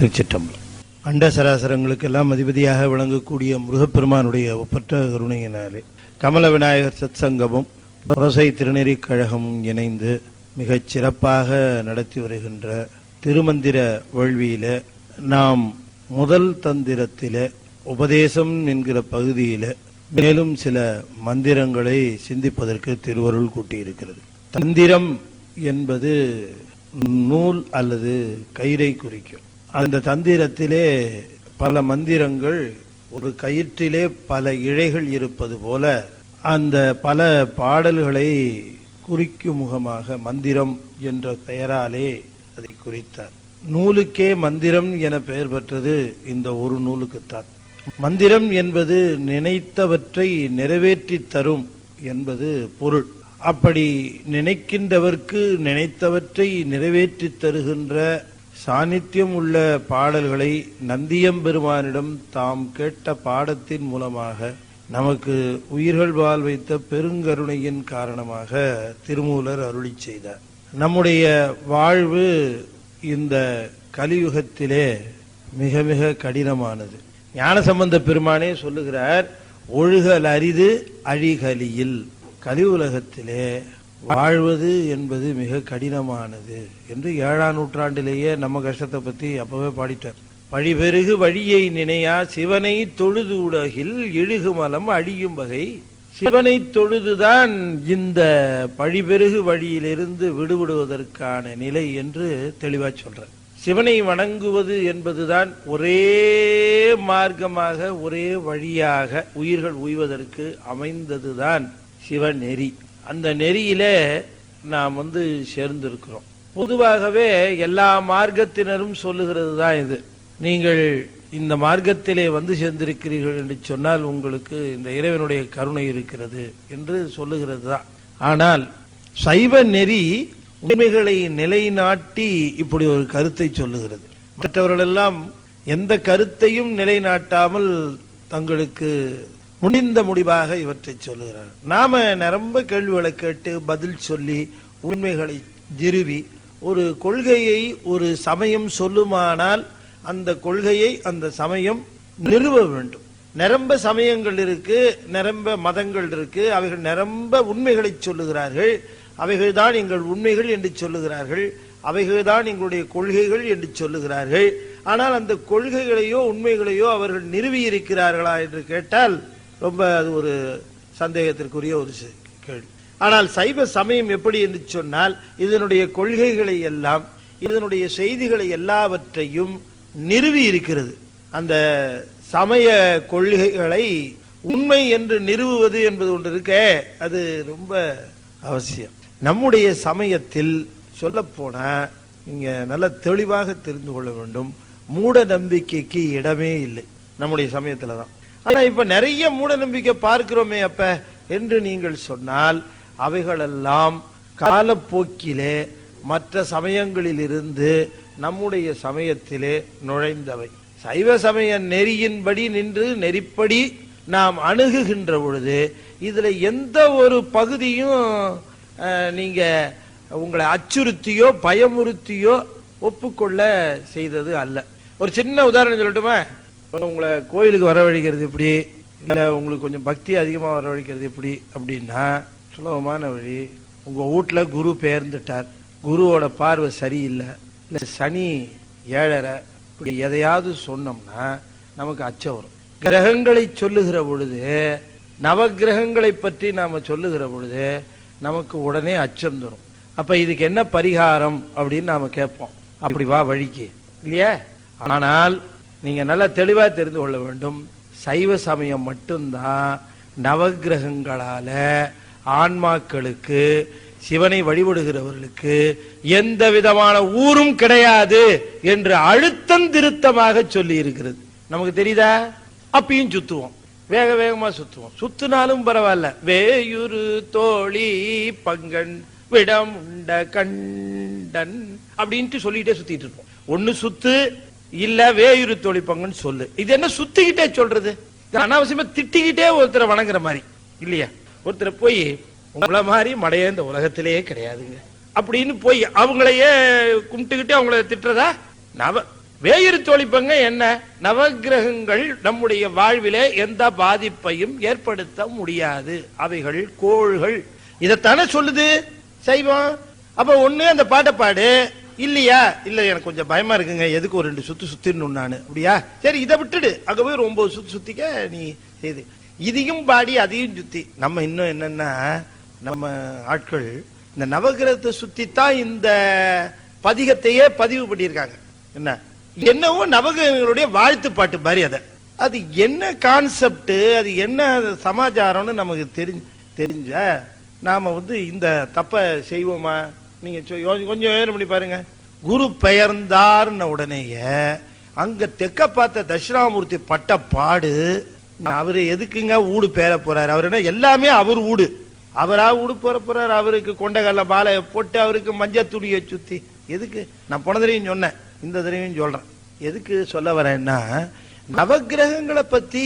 திருச்சிற்றம்பலம். அண்ட சராசரங்களுக்கெல்லாம் அதிபதியாக விளங்கக்கூடிய முருகப்பெருமானுடைய ஒப்பற்ற கருணையினாலே கமல விநாயகர் சத்சங்கமும் புரசை திருநெறி கழகமும் இணைந்து மிகச் சிறப்பாக நடத்தி வருகின்ற திருமந்திர வேள்வியில நாம் முதல் தந்திரத்தில உபதேசம் என்கிற பகுதியில மேலும் சில மந்திரங்களை சிந்திப்பதற்கு திருவருள் கூட்டியிருக்கிறது. தந்திரம் என்பது நூல் அல்லது கயிறை குறிக்கும். அந்த தந்திரத்திலே பல மந்திரங்கள் ஒரு கயிற்றிலே பல இழைகள் இருப்பது போல அந்த பல பாடல்களை குறிக்கும் முகமாக மந்திரம் என்ற பெயராலே அதை குறித்தார். நூலுக்கே மந்திரம் என பெயர் பெற்றது இந்த ஒரு நூலுக்குத்தான். மந்திரம் என்பது நினைத்தவற்றை நிறைவேற்றி தரும் என்பது பொருள். அப்படி நினைக்கின்றவர்க்கு நினைத்தவற்றை நிறைவேற்றி தருகின்ற சாநித்தியம் உள்ள பாடல்களை நந்தியம்பெருமானிடம் தாம் கேட்ட பாடத்தின் மூலமாக நமக்கு உயிர்கள் வாழ் வைத்த பெருங்கருணையின் காரணமாக திருமூலர் அருளி செய்தார். நம்முடைய வாழ்வு இந்த கலியுகத்திலே மிக மிக கடினமானது. ஞானசம்பந்த பெருமானே சொல்லுகிறார், ஒழுகல் அரிது அழிகலியில். கலியுலகத்திலே வாழ்வது என்பது மிக கடினமானது என்று 7ஆம் நூற்றாண்டிலேயே நம்ம கஷ்டத்தை பத்தி அப்பவே பாடிட்டார். வழிபெருகு வழியை நினையா சிவனை தொழுது உலகில் இழுகுமலம் அழியும் வகை. சிவனை தொழுதுதான் இந்த பழிபெருகு வழியிலிருந்து விடுபடுவதற்கான நிலை என்று தெளிவா சொல்றார். சிவனை வணங்குவது என்பதுதான் ஒரே மார்க்கமாக ஒரே வழியாக உயிர்கள் உய்வதற்கு அமைந்ததுதான் சிவநெறி. அந்த நெறியில நாம் சேர்ந்திருக்கிறோம். பொதுவாகவே எல்லா மார்க்கத்தினரும் சொல்லுகிறது தான் இது. நீங்கள் இந்த மார்க்கத்திலே சேர்ந்திருக்கிறீர்கள் என்று சொன்னால் உங்களுக்கு இந்த இறைவனுடைய கருணை இருக்கிறது என்று சொல்லுகிறது தான். ஆனால் சைவ நெறி உண்மைகளை நிலைநாட்டி இப்படி ஒரு கருத்தை சொல்லுகிறது. மற்றவர்கள் எல்லாம் எந்த கருத்தையும் நிலைநாட்டாமல் தங்களுக்கு முடிந்த முடிவாக இவற்றை சொல்லுகிறார். நாம நிரம்ப கேள்விகளை கேட்டு பதில் சொல்லி உண்மைகளை நிறுவி ஒரு கொள்கையை ஒரு சமயம் சொல்லுமானால் அந்த கொள்கையை அந்த சமயம் நிறுவ வேண்டும். நிரம்ப சமயங்கள் இருக்கு, நிரம்ப மதங்கள் இருக்கு, அவைகள் நிரம்ப உண்மைகளை சொல்லுகிறார்கள். அவைகள்தான் எங்கள் உண்மைகள் என்று சொல்லுகிறார்கள், அவைகள்தான் எங்களுடைய கொள்கைகள் என்று சொல்லுகிறார்கள். ஆனால் அந்த கொள்கைகளையோ உண்மைகளையோ அவர்கள் நிறுவி இருக்கிறார்களா என்று கேட்டால் ரொம்ப அது ஒரு சந்தேகத்திற்குரிய ஒரு கேள்வி. ஆனால் சைவ சமயம் எப்படி என்று சொன்னால் இதனுடைய கொள்கைகளை எல்லாம் இதனுடைய செய்திகளை எல்லாவற்றையும் நிறுவி இருக்கிறது. அந்த சமய கொள்கைகளை உண்மை என்று நிறுவுவது என்பது ஒன்று இருக்க, அது ரொம்ப அவசியம். நம்முடைய சமயத்தில் சொல்ல போனா நீங்க நல்ல தெளிவாக தெரிந்து கொள்ள வேண்டும், மூட நம்பிக்கைக்கு இடமே இல்லை நம்முடைய சமயத்துலதான். ஆனா இப்ப நிறைய மூட நம்பிக்கை பார்க்கிறோமே அப்ப என்று நீங்கள் சொன்னால் அவைகளெல்லாம் காலப்போக்கிலே மற்ற சமயங்களில் இருந்து நம்முடைய சமயத்திலே நுழைந்தவை. சைவ சமய நெறியின்படி நின்று நெறிப்படி நாம் அணுகுகின்ற பொழுது இதுல எந்த ஒரு பகுதியும் நீங்க உங்களை அச்சுறுத்தியோ பயமுறுத்தியோ ஒப்புக்கொள்ள செய்தது அல்ல. ஒரு சின்ன உதாரணம் சொல்லட்டுமா? உங்களை கோயிலுக்கு வரவழைக்கிறது எப்படி, இல்ல உங்களுக்கு கொஞ்சம் பக்தி அதிகமா வரவழைக்கிறது எப்படி அப்படின்னா சுலபமான வழி. உங்க வீட்டுல குரு பெயர்ந்துட்டார், குருவோட பார்வை சரியில்லை, இல்ல சனி 7.5, இப்படி எதையாவது சொன்னோம்னா நமக்கு அச்சம் வரும். கிரகங்களை சொல்லுகிற பொழுது, நவகிரகங்களை பற்றி நாம சொல்லுகிற பொழுது நமக்கு உடனே அச்சம் தரும். அப்ப இதுக்கு என்ன பரிகாரம் அப்படின்னு நாம கேட்போம். அப்படி வா வழிக்கு இல்லையா? ஆனால் நீங்க நல்லா தெளிவா தெரிந்து கொள்ள வேண்டும், சைவ சமயம் மட்டும்தான் நவகிரகங்களால ஆன்மாக்களுக்கு சிவனை வழிபடுகிறவர்களுக்கு எந்த விதமான ஊரும் கிடையாது என்று அழுத்தம் திருத்தமாக சொல்லி இருக்கிறது. நமக்கு தெரியுதா? அப்பயும் சுத்துவோம், வேக வேகமா சுத்துவோம். சுத்தினாலும் பரவாயில்ல, வேயுரு தோழி பங்கன் விடம் உண்ட கண்டன் அப்படின்ட்டு சொல்லிட்டே சுத்திட்டு இருப்போம். ஒன்னு சுத்து, இல்ல வேயுரு தோழி பங்கன்னு சொல்லு. இது என்ன சுத்திக்கிட்டே சொல்றது? அனாவசியமா திட்டிக்கிட்டே ஒருத்தரை வணங்குற மாதிரி இல்லையா? ஒருத்தரை போய் உங்களை மாதிரி மடைய இந்த உலகத்திலேயே கிடையாதுங்க அப்படின்னு போய் அவங்களையே கும்பிட்டுக்கிட்டே அவங்கள திட்டுறதா? வேயிறு தொழிப்பங்க என்ன? நவக்கிரகங்கள் நம்முடைய வாழ்விலே எந்த பாதிப்பையும் ஏற்படுத்த முடியாது, அவைகள் கோள்கள். இதத்தானே சொல்லுது சைவம். அப்ப ஒண்ணு அந்த பாட்டை பாடு, இல்லையா இல்ல எனக்கு கொஞ்சம் பயமா இருக்குங்க, எதுக்கு ஒரு 2 சுத்து சுத்திடணும் நானு, அப்படியா சரி இதை விட்டுடு, அங்க போய் ஒரு 9 சுத்து சுத்திக்க நீ செய்து இதையும் பாடி அதையும் சுத்தி. நம்ம இன்னும் என்னன்னா நம்ம ஆட்கள் இந்த நவகிரகத்தை சுத்தித்தான் இந்த பதிகத்தையே பதிவு பண்ணியிருக்காங்க. என்னவோ நவகிரகங்களுடைய வாழ்த்து பாட்டு மாதிரி. அது என்ன கான்செப்ட், அது என்ன சமாச்சாரம்னு நமக்கு தெரிஞ்ச நாம இந்த தப்ப செய்வோமா? நீங்க கொஞ்சம் யோசனை பண்ணி பாருங்க. குரு பெயர்ந்தார்ன உடனேயே அங்க தெக்க பார்த்த தட்சிணாமூர்த்தி பட்ட பாடு. அவரு எதுக்குங்க ஊடு பேர போறாரு? அவரு என்ன எல்லாமே அவர் ஊடு, அவரா ஊடு போற போறாரு. அவருக்கு கொண்டகல்ல மாலை போட்டு அவருக்கு மஞ்சள் துணியை சுத்தி எதுக்கு? நான் போன தடவையும் சொன்னேன், இந்த தடவையும் சொல்றேன். எதுக்கு சொல்ல வரேன்னா, நவகிரகங்களை பத்தி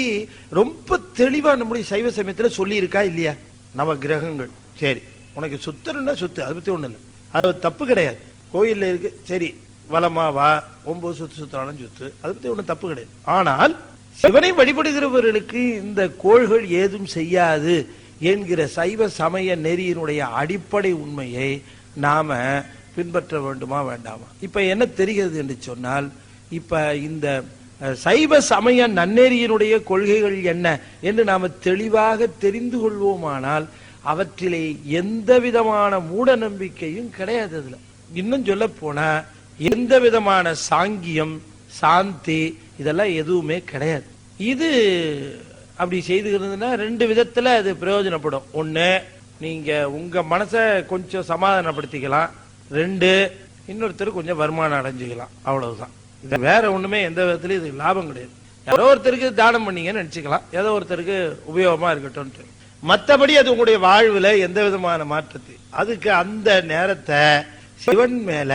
ரொம்ப தெளிவா நம்முடைய சைவ சமயத்துல சொல்லி இருக்கா இல்லையா? நவகிரகங்கள் சரி, உனக்கு சுத்தணும்னா சுத்து, அதை பத்தி ஒண்ணு இல்லை, அது தப்பு கிடையாது. கோயில்ல இருக்கு சரி, வலமா வா 9 சுத்து சுத்தாலும் சுத்து, அதை பத்தி ஒண்ணு தப்பு கிடையாது. ஆனால் சிவனை வழிபடுகிறவர்களுக்கு இந்த கோள்கள் ஏதும் செய்யாது என்கிற சைவ சமய நெறியினுடைய அடிப்படை உண்மையை நாம பின்பற்ற வேண்டுமா வேண்டாமா? இப்ப என்ன தெரிகிறது என்று சொன்னால், இப்ப இந்த சைவ சமய நன்னெறியினுடைய கொள்கைகள் என்ன என்று நாம தெளிவாக தெரிந்து கொள்வோமானால் அவற்றிலே எந்த விதமான மூட நம்பிக்கையும் கிடையாது. அதுல இன்னும் சொல்ல போனா எந்த விதமான சாங்கியம் சாந்தி இதெல்லாம் எதுவுமே கிடையாது. இது அப்படி செய்துகிறதுனா 2 விதத்துல அது பிரயோஜனப்படும். ஒண்ணு, நீங்க உங்க மனசை கொஞ்சம் சமாதானப்படுத்திக்கலாம். 2, இன்னொருத்தர் கொஞ்சம் வருமானம் அடைஞ்சிக்கலாம். அவ்வளவுதான். இது வேற ஒண்ணுமே எந்த விதத்திலும் இது லாபம் கிடையாது. யாரோ ஒருத்தருக்கு தானம் பண்ணீங்கன்னு நினைச்சுக்கலாம், ஏதோ ஒருத்தருக்கு உபயோகமா இருக்கட்டும். மற்றபடி அது உங்களுடைய வாழ்வுல எந்த விதமான மாற்றத்தை, அதுக்கு அந்த நேரத்தை சிவன் மேல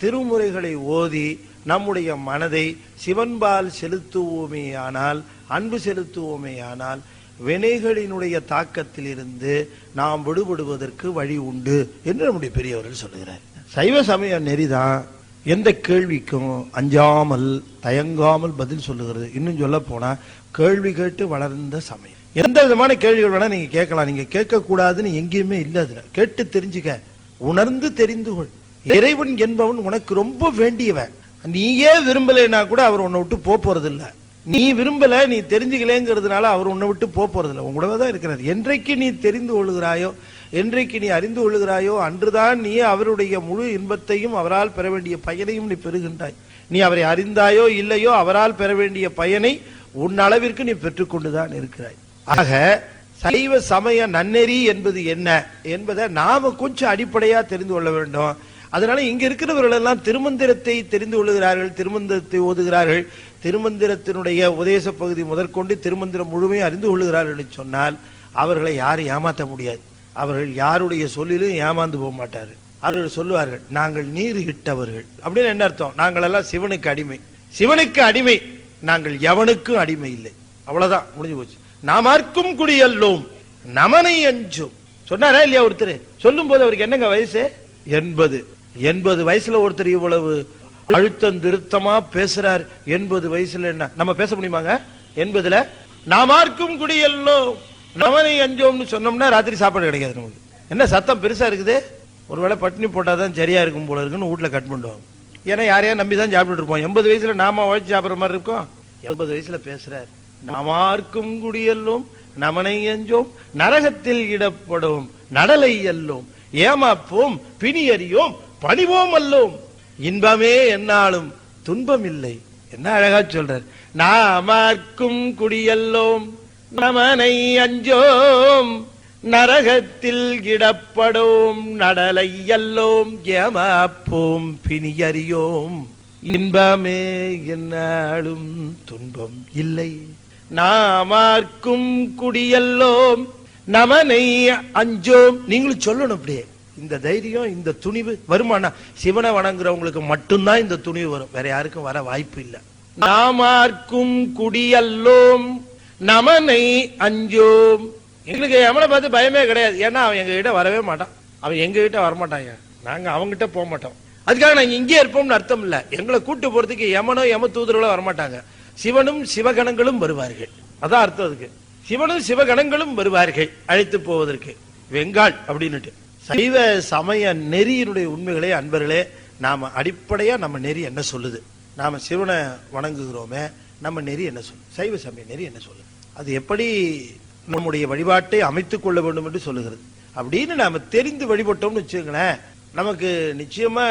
திருமுறைகளை ஓதி நம்முடைய மனதை சிவன்பால் செலுத்துவோமேயானால், அன்பு செலுத்துவோமேயானால் வினைகளினுடைய தாக்கத்தில் இருந்து நாம் விடுபடுவதற்கு வழி உண்டு என்று நம்முடைய பெரியவர்கள் சொல்லுகிறார். சைவ சமய நெறிதான் எந்த கேள்விக்கும் அஞ்சாமல் தயங்காமல் பதில் சொல்லுகிறது. இன்னும் சொல்ல போனா கேள்வி கேட்டு வளர்ந்த சமயம். எந்த விதமான கேள்விகள் வேணா நீங்க கேட்கலாம், நீங்க கேட்க கூடாதுன்னு எங்கேயுமே இல்லை. அதுல கேட்டு தெரிஞ்சுக்க, உணர்ந்து தெரிந்து கொள். இறைவன் என்பவன் உனக்கு ரொம்ப வேண்டியவன். நீயே விரும்பலைன்னா கூட அவர் உன்னை விட்டு போறது இல்ல. நீ விரும்பல, நீ தெரிஞ்சுக்கலேங்கிறதுனால அவர் உன்னை விட்டு போறது இல்லை, உங்களோட தான் இருக்கிறார். என்றைக்கு நீ தெரிந்து கொள்கிறாயோ, என்றைக்கு நீ அறிந்து கொள்கிறாயோ அன்றுதான் நீ அவருடைய முழு இன்பத்தையும் அவரால் பெற வேண்டிய பயனையும் நீ பெறுகின்றாய். நீ அவரை அறிந்தாயோ இல்லையோ அவரால் பெற வேண்டிய பயனை உன் அளவிற்கு நீ பெற்றுக்கொண்டுதான் இருக்கிறாய். ஆக சைவ சமய நன்னெறி என்பது என்ன என்பதை நாம கொஞ்சம் அடிப்படையா தெரிந்து கொள்ள வேண்டும். அதனால இங்க இருக்கிறவர்கள் எல்லாம் திருமந்திரத்தை தெரிந்து கொள்கிறார்கள், திருமந்திரத்தை ஓதுகிறார்கள், திருமந்திரத்தினுடைய உபதேச பகுதி முதற்கொண்டு திருமந்திரம் முழுமையும் அறிந்து கொள்கிறார்கள் என்று சொன்னால் அவர்களை யாரும் ஏமாற்ற முடியாது. அவர்கள் யாருடைய சொல்லிலும் ஏமாந்து போக மாட்டார்கள். அவர்கள் சொல்லுவார்கள், நாங்கள் நீர் இட்டவர்கள். அப்படின்னு என்ன அர்த்தம்? நாங்கள் எல்லாம் சிவனுக்கு அடிமை. சிவனுக்கு அடிமை, நாங்கள் எவனுக்கும் அடிமை இல்லை. அவ்வளவுதான், முடிஞ்சு போச்சு. நாமார்க்கும் குடியல்லோம் நமனை அஞ்சும் சொன்னாரா இல்லையா? ஒருத்தர் சொல்லும் போது அவருக்கு என்னங்க வயசு? 80 வயசுல ஒருத்தர் இவ்வளவு அழுத்தம் திருத்தமா பேசுறார். 80 வயசுல என்ன நம்ம பேச முடியுமாங்க? 80ல நாமார்க்கும் குடியல்லோம் நமனை அஞ்சோம்னு சொன்னோம்னா ராத்திரி சாப்பாடு கிடைக்காது நமக்கு. என்ன சத்தம் பெருசா இருக்குது? ஒருவேளை பட்டினி போட்டாதான் சரியா இருக்கும் போல இருக்குன்னு வீட்டுல கட் பண்ணுவோம். ஏன்னா யாரையா நம்பிதான் சாப்பிட்டு இருப்போம். 80 வயசுல நாம உழைச்சு சாப்பிடுற மாதிரி இருக்கும். 80 வயசுல பேசுறார், நாமார்க்கும் குடியல்லோம் நமனை அஞ்சோம் நரகத்தில் இடப்படும் நடலை அல்லோம் ஏமாப்போம் பிணியறியோம் பணிவோம் அல்லோம் இன்பமே என்னாலும் துன்பம் இல்லை. என்ன அழகா சொல்றார். நாமார்க்கும் குடியல்லோம் நமனை அஞ்சோம் நரகத்தில் இடப்படும் நடலை அல்லோம் ஏமாப்போம் பிணியறியோம் இன்பமே என்னாலும் துன்பம் இல்லை. நாமார்க்கும் குடியல்லோம் நமனை அஞ்சோம். நீங்களும் சொல்லணும் அப்படியே. இந்த தைரியம், இந்த துணிவு வருமானா சிவனை வணங்குறவங்களுக்கு மட்டும்தான் இந்த துணிவு வரும், வேற யாருக்கும் வர வாய்ப்பு இல்லை. நாமார்க்கும் குடியல்லோம் நமனை அஞ்சோம். எங்களுக்கு எவனை பார்த்து பயமே கிடையாது. ஏன்னா அவன் எங்க கிட்ட வரவே மாட்டான், அவன் எங்க கிட்ட வரமாட்டாங்க, நாங்க அவங்க கிட்ட போக மாட்டோம். அதுக்காக நாங்க இங்கே இருப்போம்னு அர்த்தம் இல்ல. எங்களை கூட்டு போறதுக்கு யமனோ யம தூதர்களோ வரமாட்டாங்க. சிவனும் சிவகணங்களும் வருவார்கள். அதான் அர்த்தம் அதுக்கு. சிவனும் சிவகணங்களும் வருவார்கள் அழைத்து போவதற்கு. வெங்கால் அப்படின்னுட்டு சைவ சமய நெறியினுடைய உண்மைகளே அன்பர்களே, நாம அடிப்படையா நம்ம நெறி என்ன சொல்லுது? நாம சிவனை வணங்குகிறோமே, நம்ம நெறி என்ன சொல்லுது? சைவ சமய நெறி என்ன சொல்லுது? அது எப்படி நம்முடைய வழிபாட்டை அமைத்துக் கொள்ள வேண்டும் என்று சொல்லுகிறது. அப்படின்னு நாம தெரிந்து வழிபட்டோம்னு வச்சுங்களேன், நமக்கு நிச்சயமா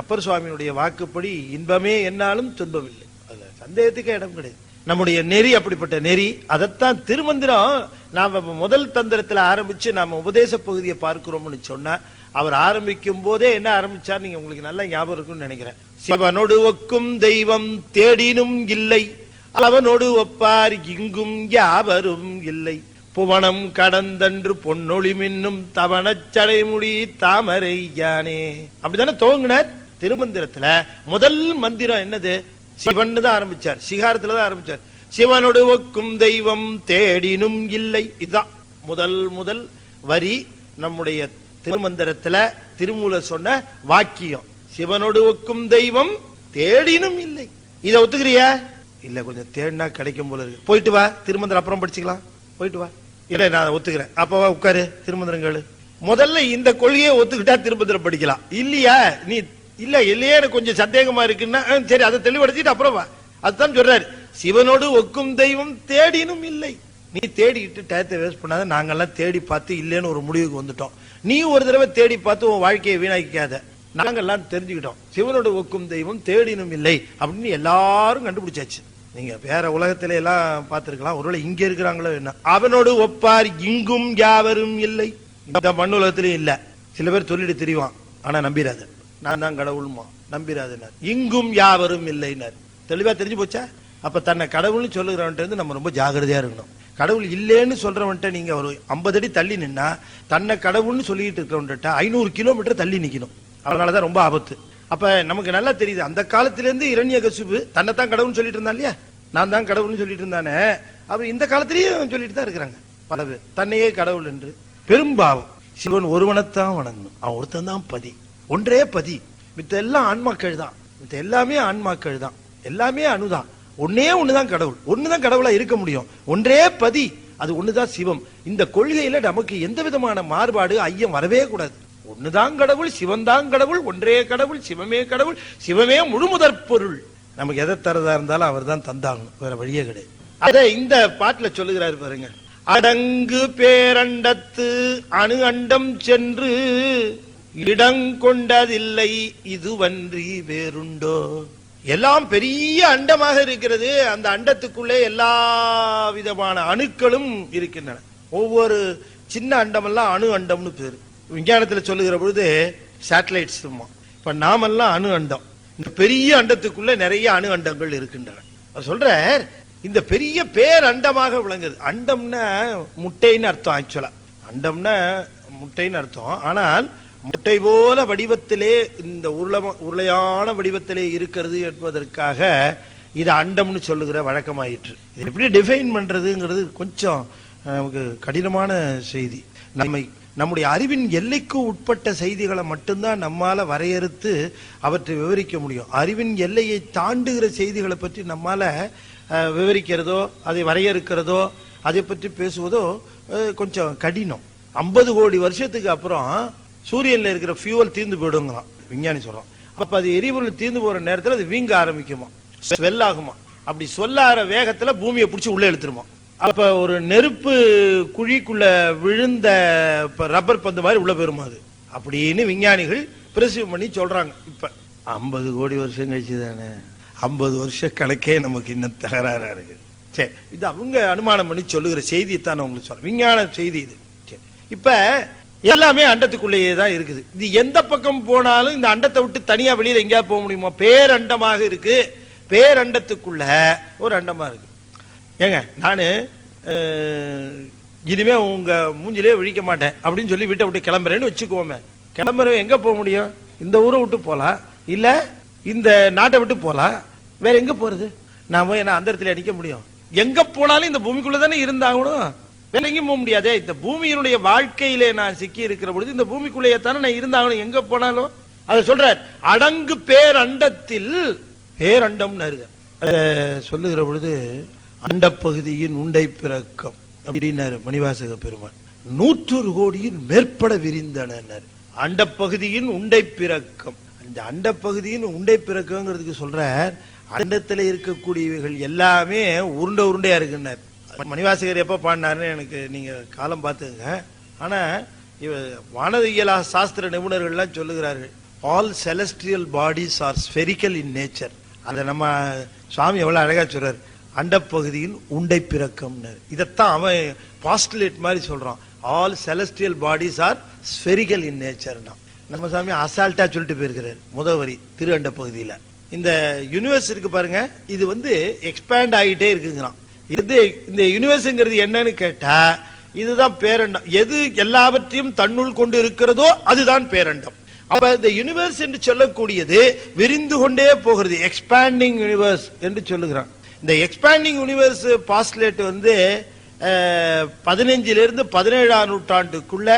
அப்பர் சுவாமியினுடைய வாக்குப்படி இன்பமே என்னாலும் துன்பம் இல்லை. அதுல சந்தேகத்துக்கு இடம் கிடையாது. நம்முடைய நெறி அப்படிப்பட்ட நெறி. அதைத்தான் திருமந்திரம் நாம முதல் தந்திரத்துல ஆரம்பிச்சு நாம உபதேச பகுதியை பார்க்கிறோம்னு சொன்னா, அவர் ஆரம்பிக்கும் போதே என்ன ஆரம்பிச்சார் நீங்க உங்களுக்கு நல்லா ஞாபகம் இருக்கும்னு நினைக்கிறேன். சிவனோடு ஒக்கும் தெய்வம் தேடினும் இல்லை, அவனோடு ஒப்பார் இங்கும் யாவரும் இல்லை, புவனம் கடந்தன்று பொன்னொளி மின்னும் தவணச்சடைமுடி தாமரை யானே. அப்படித்தானே துவங்கினார் திருமந்திரத்துல. முதல் மந்திரம் என்னது? சிவன் தான் ஆரம்பிச்சார். சிகாரத்துல தான் ஆரம்பிச்சார். சிவனோடு ஒக்கும் தெய்வம் தேடினும் இல்லை. இதுதான் முதல் வரி நம்முடைய திருமந்திரத்துல திருமூல சொன்ன வாக்கியம். சிவனோடு ஒக்கும் தெய்வம் தேடினும் இல்லை. இத ஒத்துக்கிறியா? இல்ல, கொஞ்சம் தேடினா கிடைக்கும் போல இருக்கு. போயிட்டு வா, திருமந்திரம் அப்புறம் படிச்சுக்கலாம். போயிட்டு வா. இல்ல, நான் ஒத்துக்கிறேன். அப்பவா உட்காரு, திருமந்திரங்கள். முதல்ல இந்த கொள்கையை ஒத்துக்கிட்டா திருமந்திரம் படிக்கலாம். இல்லையா, நீ இல்ல இல்லையே எனக்கு கொஞ்சம் சந்தேகமா இருக்குன்னா சரி, அதை தெளிவடைச்சிட்டு அப்புறம் வா. அதுதான் சொல்றாரு, சிவனோடு ஒக்கும் தெய்வம் தேடினும் இல்லை. நீ தேடிக்கிட்டு டயத்தை வேஸ்ட் பண்ணாத. நாங்கெல்லாம் தேடி பார்த்து இல்லைன்னு ஒரு முடிவுக்கு வந்துட்டோம். நீ ஒரு தடவை தேடி பார்த்து உன் வாழ்க்கையை வீணாக்காத. நாங்கெல்லாம் தெரிஞ்சுக்கிட்டோம், சிவனோடு ஒக்கும் தெய்வம் தேடினும் இல்லை அப்படின்னு எல்லாரும் கண்டுபிடிச்சாச்சு. நீங்க வேற உலகத்தில எல்லாம் பார்த்திருக்கலாம், ஒருவேளை இங்க இருக்கிறாங்களோ என்ன. அவனோடு ஒப்பார் இங்கும் யாவரும் இல்லை. இந்த மண்ணுலகத்திலும் இல்ல. சில பேர் சொல்லிட்டு தெரியும், ஆனா நம்பிராது. நான் தான் கடவுள்மா, நம்பிராது. இங்கும் யாவரும் இல்லைன்னார். தெளிவா தெரிஞ்சு போச்சா? அப்ப தன்னை கடவுள்னு சொல்லுகிறவன்ட்டு நம்ம ரொம்ப ஜாகிரதையா இருக்கணும். கடவுள் இல்லேன்னு சொல்றவன்ட்ட நீங்க ஒரு 50 அடி தள்ளி நின்னா, தன்னை கடவுள்னு சொல்லிட்டு இருக்கிறவன்ட்ட 500 கிலோமீட்டர் தள்ளி நிக்கணும். அதனாலதான் ரொம்ப ஆபத்து. அப்ப நமக்கு நல்லா தெரியுது, அந்த காலத்திலிருந்து இரண்யகசிபு தன்னைத்தான் கடவுள்னு சொல்லிட்டு இருந்தான் இல்லையா? நான் தான் கடவுள்னு சொல்லிட்டு இருந்தானே, அவர் இந்த காலத்திலேயும் சொல்லிட்டு தான் இருக்கிறாங்க பல பேர், தன்னையே கடவுள் என்று. பெரும்பாவம். சிவன் ஒருவனைத்தான் வணங்கணும். அவன் ஒருத்தன் தான் பதி, ஒன்றே பதி. மித்த எல்லாம் ஆன்மாக்கள் தான், மித்த எல்லாமே ஆன்மாக்கள் தான், எல்லாமே அணுதான். ஒன்னே ஒண்ணுதான் கடவுள், ஒண்ணுதான் கடவுளா இருக்க முடியும். ஒன்றே பதி, அது ஒண்ணுதான் சிவம். இந்த கொள்கையில நமக்கு எந்த விதமான மாறுபாடு ஐயம் வரவே கூடாது. ஒண்ணுதான் கடவுள், சிவன் தான் கடவுள், ஒன்றே கடவுள், சிவமே கடவுள், சிவமே முழுமுதற் பொருள். நமக்கு எதை தரதா இருந்தாலும் அவர் தான் தந்தாகணும், வேற வழியே கிடையாது. அத இந்த பாட்டுல சொல்லுகிறாரு பாருங்க. அடங்கு பேரண்டத்து அணு அண்டம் சென்று இடங்கொண்டதில்லை இதுவன்றி வேறுண்டோ. எல்லாம் பெரிய அண்டமாக இருக்கிறது. அந்த அண்டத்துக்குள்ளே எல்லா விதமான அணுக்களும் இருக்கின்றன. ஒவ்வொரு சின்ன அண்டமெல்லாம் அணு அண்டம்னு பேரு. விஞ்ஞானத்துல சொல்லுகிற பொழுது சேட்டலைட்ஸ். இப்ப நாமெல்லாம் அணு அண்டம். இந்த பெரிய அண்டத்துக்குள்ள நிறைய அணு அண்டங்கள் இருக்கின்றன. சொல்ற இந்த பெரிய பேர் அண்டமாக விளங்குது. அண்டம்னா முட்டைன்னு அர்த்தம். ஆக்சுவலா அண்டம்னா முட்டைன்னு அர்த்தம். ஆனால் முட்டை போல வடிவத்திலே, இந்த உருளையான வடிவத்திலே இருக்கிறது என்பதற்காக இது அண்டம்னு சொல்லுகிற வழக்கமாயிற்று. இது எப்படி டிஃபைன் பண்றதுங்கிறது கொஞ்சம் நமக்கு கடினமான செய்தி. நம்முடைய அறிவின் எல்லைக்கு உட்பட்ட செய்திகளை மட்டும்தான் நம்மால வரையறுத்து அவற்றை விவரிக்க முடியும். அறிவின் எல்லையை தாண்டுகிற செய்திகளை பற்றி நம்மால விவரிக்கிறதோ, அதை வரையறுக்கிறதோ, அதை பற்றி பேசுவதோ கொஞ்சம் கடினம். 50 கோடி வருஷத்துக்கு அப்புறம் சூரியன்ல இருக்கிற ஃபியூவல் தீர்ந்து போயிடுங்களாம் விஞ்ஞானி சொல்றான். அப்ப அது எரிபொருள் தீர்ந்து போற நேரத்தில் அது வீங்க ஆரம்பிக்குமா, ஸ்வெல் ஆகுமா. அப்படி சொல்லார வேகத்துல பூமியை பிடிச்சி உள்ள இழுத்துருமா. அப்ப ஒரு நெருப்பு குழிக்குள்ள விழுந்த ரப்பர் பந்து மாதிரி உள்ள போயிருமா அது அப்படின்னு விஞ்ஞானிகள் பிரசிவ் பண்ணி சொல்றாங்க. இப்ப 50 கோடி வருஷம் கழிச்சு தானே, 50 வருஷ கணக்கே நமக்கு இன்னும் தகராறா இருக்கு. சரி, இது அவங்க அனுமானம் பண்ணி சொல்லுகிற செய்தியை தான் உங்களுக்கு சொல்றேன், விஞ்ஞான செய்தி இது. இப்ப எல்லாமே அண்டத்துக்குள்ளேயே தான் இருக்குது. இது எந்த பக்கம் போனாலும் இந்த அண்டத்தை விட்டு தனியா வெளியில எங்கேயா போக முடியுமா? பேரண்டமாக இருக்கு. பேரண்டத்துக்குள்ள ஒரு அண்டமா இருக்கு. ஏங்க, நானு இனிமே உங்க மூஞ்சிலே விழிக்க மாட்டேன் அப்படின்னு சொல்லி வீட்டை விட்டு கிளம்புறேன்னு வச்சுக்கோமே. கிளம்புறேன் எங்க போக முடியும்? இந்த ஊரை விட்டு போலாம், இல்ல இந்த நாட்டை விட்டு போலாம். வேற எங்க போறது? நான் போய் என்ன அந்த இடத்துல அடிக்க முடியும்? எங்க போனாலும் இந்த பூமிக்குள்ளதானே இருந்தாகணும், வேற எங்கேயும் போக முடியாதே. இந்த பூமியினுடைய வாழ்க்கையிலே நான் சிக்கி இருக்கிற பொழுது இந்த பூமிக்குள்ளேயே தானே நான் இருந்தாகணும். எங்க போனாலும் அதை சொல்றார். அடங்கு பேரண்டத்தில் பேரண்டம் சொல்லுகிற பொழுது அண்டப்பகுதியின் உண்டை பிறக்கம் அப்படின்னாரு மணிவாசக பெருமான். 100 கோடியின் மேற்பட விரிந்தனர். அண்டப்பகுதியின் உண்டை பிறக்கம். அந்த அண்டப்பகுதியின் உண்டை பிறக்கங்கிறதுக்கு சொல்றார், அண்டத்துல இருக்கக்கூடியவைகள் எல்லாமே உருண்டையா இருக்குன்னார். மணிவாசகர் எப்ப பாடினாருன்னு எனக்கு நீங்க காலம் பார்த்துங்க. ஆனா இவ வானவியலா சாஸ்திர நிபுணர்கள்லாம் சொல்லுகிறார்கள், all celestial bodies are spherical in nature. அதை நம்ம சுவாமி எவ்வளவு அழகா சொல்றாரு, அண்டப்பகுதியின் உண்டை பிறக்கம். இதத்தான் அவன் பாஸ்டுலேட் மாதிரி சொல்றான், all celestial bodies are spherical in nature. நம்ம சாமி அசால்ட்டா சொல்லிட்டு போயிருக்கிறார் முதவரி திரு அண்ட பகுதியில. இந்த யூனிவர்ஸ் இருக்கு பாருங்க, இது எக்ஸ்பேண்ட் ஆகிட்டே இருக்குங்கிறான். இந்த யூனிவர்ஸ்ங்கிறது என்னன்னு கேட்டா இதுதான் பேரண்டம். எது எல்லாவற்றையும் தன்னுள் கொண்டு இருக்கிறதோ அதுதான் பேரண்டம். அப்ப இந்த யூனிவர்ஸ் என்று சொல்லக்கூடியது விரிந்து கொண்டே போகிறது, எக்ஸ்பேண்டிங் யூனிவர்ஸ் என்று சொல்லுகிறான். இந்த எக்ஸ்பேண்டிங் யூனிவர்ஸ் பாஸ்டுலேட் 15 இருந்து 17ஆம் நூற்றாண்டுக்குள்ள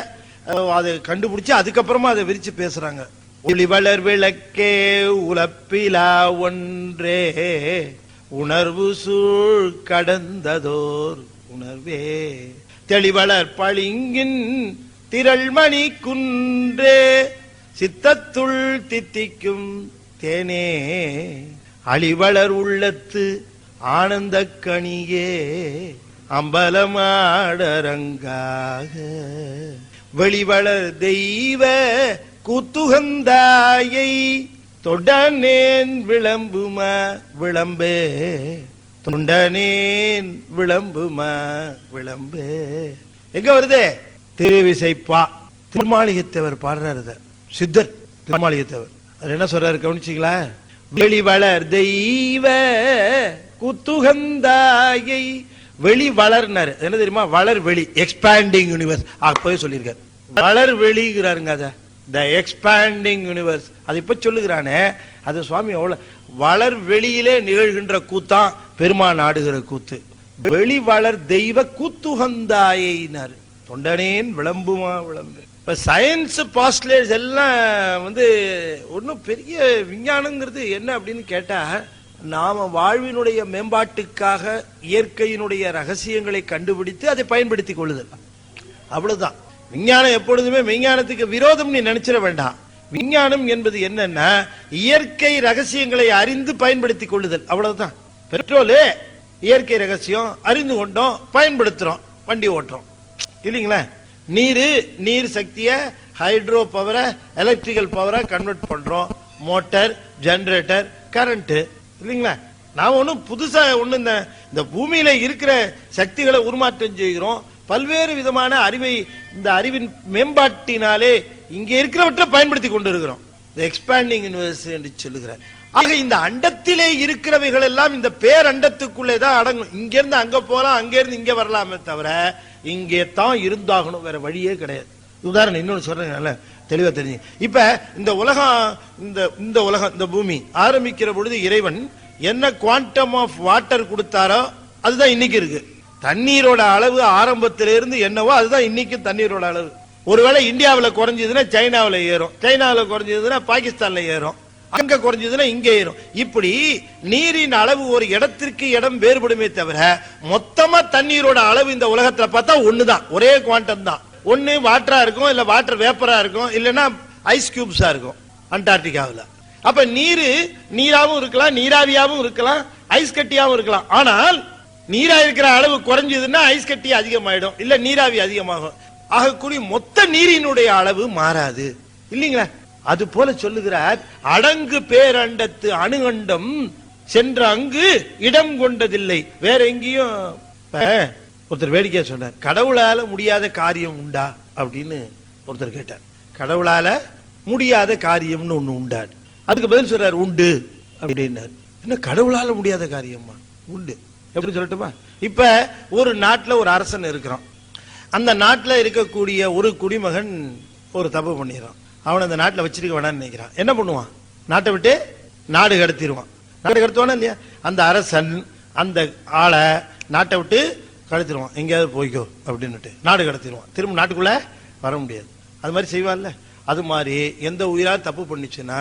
அதை கண்டுபிடிச்சு அதுக்கப்புறமா அதை விரிச்சு பேசுறாங்க. ஒளிவளர் விளக்கே உலப்பிலா ஒன்றே உணர்வு சூழ் கடந்ததோர் உணர்வே தெளிவளர் பளிங்கின் திரள்மணி குன்றே சித்தத்துள் தித்திக்கும் தேனே அழிவளர் உள்ளத்து ஆனந்த கனியே அம்பலமாடரங்காக வெளிவளர் தெய்வ கூத்துகந்தாயை தொண்டனேன் விளம்புமா விளம்பே தொண்டனேன் விளம்புமா விளம்பே. எங்க வருது? திருவிசைப்பா. திருமாளிகைத்தேவர் பாடுறாரு, சித்தர் திருமாளிகைத்தேவர். அது என்ன சொல்றாரு கவனிச்சீங்களா? வெளிவளர் தெய்வ குத்துகந்தாயை. வெளி வளர்னாரு, என்ன தெரியுமா? வளர் வெளி, எக்ஸ்பேண்டிங் யூனிவர்ஸ். அப்பவே சொல்லியிருக்காரு வளர் வெளிங்கிறாருங்க. அத த எக்ஸ்பேண்டிங் யூனிவர்ஸ் அது இப்ப சொல்லுகிறானே, அது சுவாமி எவ்வளவு வளர் வெளியிலே நிகழ்கின்ற கூத்தான் பெருமான் ஆடுகிற கூத்து. வெளி வளர் தெய்வ கூத்துகந்தாயினார் தொண்டனேன் விளம்புமா விளம்பு. இப்ப சயின்ஸ் பாஸ்டுலேட்ஸ் எல்லாம் ஒன்னும் பெரிய விஞ்ஞானங்கிறது என்ன அப்படின்னு கேட்டா, நாம வாழ்வினுடைய மேம்பாட்டுக்காக இயற்கையினுடைய ரகசியங்களை கண்டுபிடித்து அதை பயன்படுத்திக் கொள்ளுதல், அவ்வளவுதான். விஞ்ஞானம் எப்பொழுதுமே விஞ்ஞானத்துக்கு விரோதம் நீ நினைச்சிட வேண்டாம். விஞ்ஞானம் என்பது என்னன்னா இயற்கை ரகசியங்களை அறிந்து பயன்படுத்திக் கொள்ளுதல், அவ்வளவுதான். பெட்ரோலு இயற்கை ரகசியம், அறிந்து கொண்டோம், பயன்படுத்துறோம், வண்டி ஓட்டுறோம் இல்லீங்களா? நீர் சக்தியை ஹைட்ரோ பவரை எலக்ட்ரிக்கல் பவரை கன்வெர்ட் பண்றோம், மோட்டார், ஜெனரேட்டர், கரண்ட் இல்லீங்களா? நாம ஒன்னும் புதுசா இந்த பூமியில இருக்கிற சக்திகளை உருமாற்றம் செய்கிறோம். பல்வேறு விதமான அறிவை, இந்த அறிவின் மேம்பாட்டினாலே இங்க இருக்கிறவற்றை பயன்படுத்தி கொண்டு இருக்கிறோம். எக்ஸ்பேண்டிங் யூனிவர்ஸ் என்று சொல்லுகிறார். ஆக இந்த அண்டத்திலே இருக்கிறவைகள் எல்லாம் இந்த பேரண்டத்துக்குள்ளே தான் அடங்கும். இங்க இருந்து அங்க போலாம், அங்க இருந்து இங்க வரலாமே தவிர இங்கே தான் இருந்தாகணும், வேற வழியே கிடையாது. உதாரணம் இன்னொன்னு சொல்றேன், நல்ல தெளிவா தெரிஞ்சு. இப்ப இந்த உலகம், இந்த உலகம், இந்த பூமி ஆரம்பிக்கிற பொழுது இறைவன் என்ன குவாண்டம் ஆஃப் வாட்டர் கொடுத்தாரோ அதுதான் இன்னைக்கு இருக்கு. தண்ணீரோட அளவு ஆரம்பத்திலிருந்து என்னவோ அதுதான் இன்னைக்கு தண்ணீரோட அளவு. ஒருவேளை இந்தியாவில் குறைஞ்சதுன்னா சைனாவில் ஏறும், சைனாவில் குறைஞ்சதுன்னா பாகிஸ்தான்ல ஏறும், அங்க குறைஞ்சதுன்னா இங்க ஏறும். இப்படி நீரின் அளவு ஒரு இடத்திற்கு இடம் வேறுபடுமே தவிர மொத்தமா தண்ணீரோட அளவு இந்த உலகத்துல பார்த்தா ஒண்ணுதான், ஒரே குவாண்டம் தான். ஒன்னு வாட்டரா இருக்கும், இல்ல வாட்டர் வேப்பரா இருக்கும், இல்லன்னா ஐஸ் கியூப்ஸா இருக்கும் அண்டார்டிகாவில். அப்ப நீராவும் இருக்கலாம், நீராவியாவும் இருக்கலாம், ஐஸ் கட்டியாவும் இருக்கலாம். ஆனால் நீரா இருக்கிற அளவு குறைஞ்சதுன்னா ஐஸ் கட்டி அதிகமாயிடும், இல்ல நீராவி அதிகமாகும். ஆகக்கூடிய மொத்த நீரினுடைய அளவு மாறாது இல்லீங்களா? அது போல சொல்லுகிறார், அடங்கு பேரண்டத்து அணுகண்டம் சென்ற அங்கு இடம் கொண்டதில்லை. வேற எங்கேயும். ஒருத்தர் வேடிக்கையா சொன்னார், கடவுளால முடியாத காரியம் உண்டா அப்படின்னு ஒருத்தர் கேட்டார். கடவுளால முடியாத காரியம்னு ஒண்ணு உண்டா? அதுக்கு பதில் சொல்றாரு, உண்டு அப்படின்னாரு. என்ன கடவுளால முடியாத காரியமா? உண்டு. எப்படி சொல்லட்டுமா? இப்ப ஒரு நாட்டுல ஒரு அரசன் இருக்கிறான். அந்த நாட்டுல இருக்கக்கூடிய ஒரு குடிமகன் ஒரு தப்பு பண்ணிடுறான். அவன் அந்த நாட்டில் வச்சிருக்க வேணாம்னு நினைக்கிறான். என்ன பண்ணுவான்? நாட்டை விட்டு நாடு கடத்திடுவான். நாடு கடத்துவானா இல்லையா? அந்த அரசன் அந்த ஆளை நாட்டை விட்டு கடத்திடுவான், எங்கேயாவது போய்க்கோ அப்படின்னுட்டு நாடு கடத்திடுவான். திரும்ப நாட்டுக்குள்ள வர முடியாது. அது மாதிரி செய்வான்ல. அது மாதிரி எந்த உயிரா தப்பு பண்ணிச்சுன்னா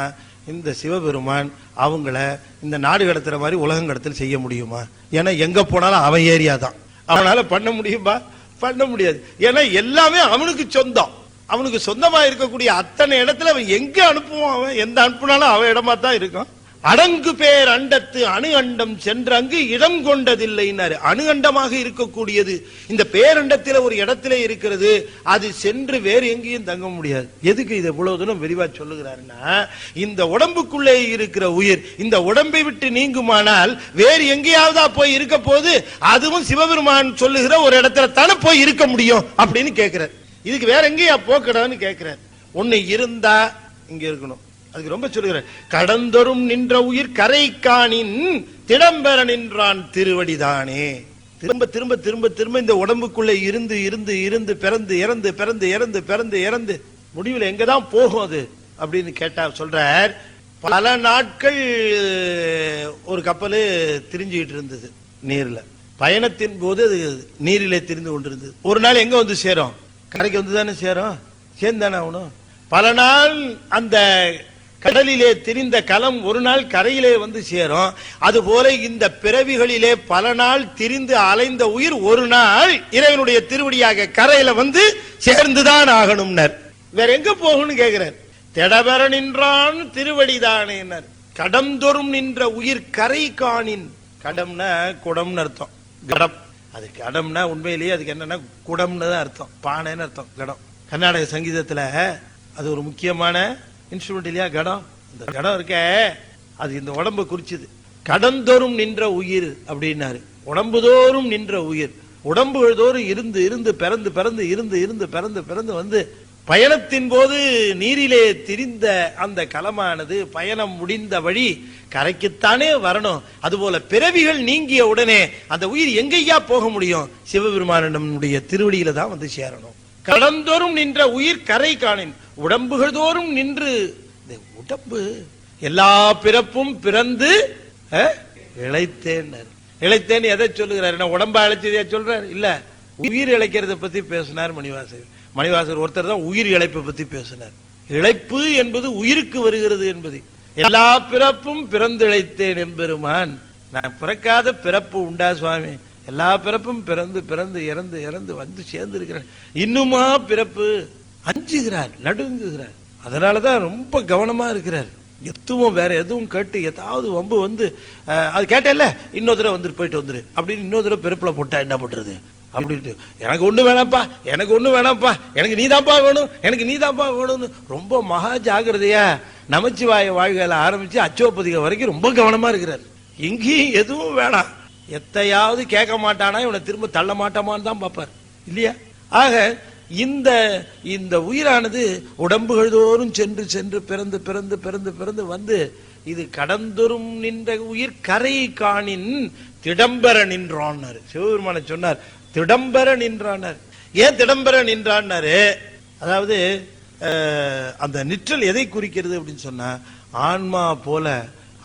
இந்த சிவபெருமான் அவங்கள இந்த நாடு கடத்துற மாதிரி உலகம் கடத்தல் செய்ய முடியுமா? ஏன்னா எங்க போனாலும் அவன் ஏரியா தான். அவனால பண்ண முடியுமா? பண்ண முடியாது. ஏன்னா எல்லாமே அவனுக்கு சொந்தம். அவனுக்கு சொந்தமா இருக்கக்கூடிய அத்தனை இடத்துல அவன் எங்க அனுப்புவான்? அவன் எந்த அனுப்புனாலும் அவன் இடமா தான் இருக்கும். அடங்கு பேர் அண்டத்து அணு அண்டம் சென்று அங்கு இடம் கொண்டதில்லைன்னாரு. அணு அண்டமாக இருக்கக்கூடியது இந்த பேரண்டத்தில ஒரு இடத்துல இருக்கிறது, அது சென்று வேறு எங்கேயும் தங்க முடியாது. எதுக்கு இதை இவ்வளவு தூரம் விரிவா சொல்லுகிறாருன்னா, இந்த உடம்புக்குள்ளே இருக்கிற உயிர் இந்த உடம்பை விட்டு நீங்குமானால் வேறு எங்கேயாவதா போய் இருக்க போது, அதுவும் சிவபெருமான் சொல்லுகிற ஒரு இடத்துல தானே போய் இருக்க முடியும் அப்படின்னு கேட்கிறார். இதுக்கு வேற எங்கேயா போக்கடான்னு கேட்கிறார். ஒண்ணு இருந்தா இங்க இருக்கணும். அதுக்கு ரொம்ப சொல்லுகிறார், கடந்தொரும் நின்ற உயிர் கரை காணின் திடம்பெற நின்றான் திருவடிதானே. திரும்ப திரும்ப திரும்ப திரும்ப இந்த உடம்புக்குள்ள இருந்து இருந்து இருந்து பிறந்து இறந்து பிறந்து இறந்து பிறந்து இறந்து முடிவில் எங்கதான் போகும் அது அப்படின்னு கேட்டா சொல்றார், பல நாட்கள் ஒரு கப்பல் திரிஞ்சுக்கிட்டு இருந்தது நீர்ல. பயணத்தின் போது அது நீரிலே திரிந்து கொண்டிருந்தது. ஒரு நாள் எங்க வந்து சேரும்? கரைக்கு வந்து தானே சேரும். சேர்ந்தானே ஆகணும். பல நாள் அந்த கடலிலே திரிந்த கலம் ஒரு நாள் கரையிலே வந்து சேரும். அதுபோல இந்த பிறவிகளிலே பல நாள் திரிந்து அலைந்த உயிர் ஒரு நாள் இறைவனுடைய திருவடியாக கரையில வந்து சேர்ந்துதான் ஆகணும்னர். வேற எங்க போகணும்னு கேட்கிறார். திடபெற நின்றான் திருவடிதானே. கடந்தொரும் நின்ற உயிர் கரை காணின். கடம்னா குடம்னு அர்த்தம். கடம் அது கடம்னா உண்மையிலேயே அதுக்கு என்னன்னா குடம்னு தான் அர்த்தம், பானைன்னு அர்த்தம். கடம் கர்நாடக சங்கீதத்துல அது ஒரு முக்கியமான இன்ஸ்ட்ருமெண்ட் இல்லையா கடம். இந்த கடம் இருக்க அது இந்த உடம்பை குறிச்சது. கடந்தோறும் நின்ற உயிர் அப்படின்னாரு. உடம்புதோறும் நின்ற உயிர், உடம்புகள் தோறும் இருந்து இருந்து பிறந்து பிறந்து இருந்து இருந்து பிறந்து பிறந்து வந்து பயணத்தின் போது நீரிலே திரிந்த அந்த கலமானது பயணம் முடிந்த வழி கரைக்குத்தானே வரணும். அதுபோல பிறவிகள் நீங்கிய உடனே அந்த உயிர் எங்கேயா போக முடியும்? சிவபெருமானுடைய திருவடியில தான் வந்து சேரணும். கடந்தோறும் நின்ற உயிர் கரை காணின். உடம்புகள் தோறும் நின்று, உடம்பு எல்லா பிறப்பும் பிறந்து இழைத்தேன். இழைத்தேன் எதை சொல்லுகிறார்? உடம்பா இழைச்சதையா சொல்றார்? இல்ல, உயிர் இழைக்கிறத பத்தி பேசினார் மணிவாசகர். மணிவாசகர் ஒருத்தர் தான் உயிர் இழைப்பை பத்தி பேசினார். இழைப்பு என்பது உயிருக்கு வருகிறது என்பது. எல்லா பிறப்பும் பிறந்து இழைத்தேன் எம்பெருமான். நான் பிறக்காத பிறப்பு உண்டா சுவாமி? எல்லா பிறப்பும் பிறந்து பிறந்து இறந்து இறந்து வந்து சேர்ந்து இருக்கிறேன். இன்னுமா பிறப்பு? அஞ்சுகிறார், நடுங்குகிறார். அதனாலதான் ரொம்ப கவனமா இருக்கிறார். எதுவும் வேற எதுவும் கேட்டு ஏதாவது வம்பு வந்து அது கேட்டல இன்னொரு தடவை வந்து போயிட்டு வந்துரு அப்படின்னு இன்னொரு தடவை பிறப்புல போட்டா என்ன பண்றது அப்படின்ட்டு, எனக்கு ஒண்ணு வேணாம்ப்பா, எனக்கு ஒண்ணு வேணாம்ப்பா, எனக்கு நீதான்ப்பா வேணும், எனக்கு நீதான்ப்பா வேணும்னு ரொம்ப மகா ஜாகிரதையா நமச்சிவாய வாழ்க்கையில ஆரம்பிச்சு அச்சோபதிக வரைக்கும் ரொம்ப கவனமா இருக்கிறார். எங்கேயும் எதுவும் வேணாம். எத்தையாவது கேட்க மாட்டானா இவனை திரும்ப தள்ள மாட்டாமான்னு தான் பார்ப்பார் இல்லையா? ஆக இந்த இந்த உயிரானது உடம்புகள் தோறும் சென்று சென்று பிறந்து பிறந்து பிறந்து பிறந்து வந்து இது கடந்தொரும் நின்ற உயிர் கரை காணின் திடம்பெற நின்றான்னாரு. சிவபெருமான சொன்னார் திடம்பெற நின்றானார். ஏன் திடம்பெற நின்றான்னாரு? அதாவது அந்த நிற்றல் எதை குறிக்கிறது அப்படின்னு சொன்னா, ஆன்மா போல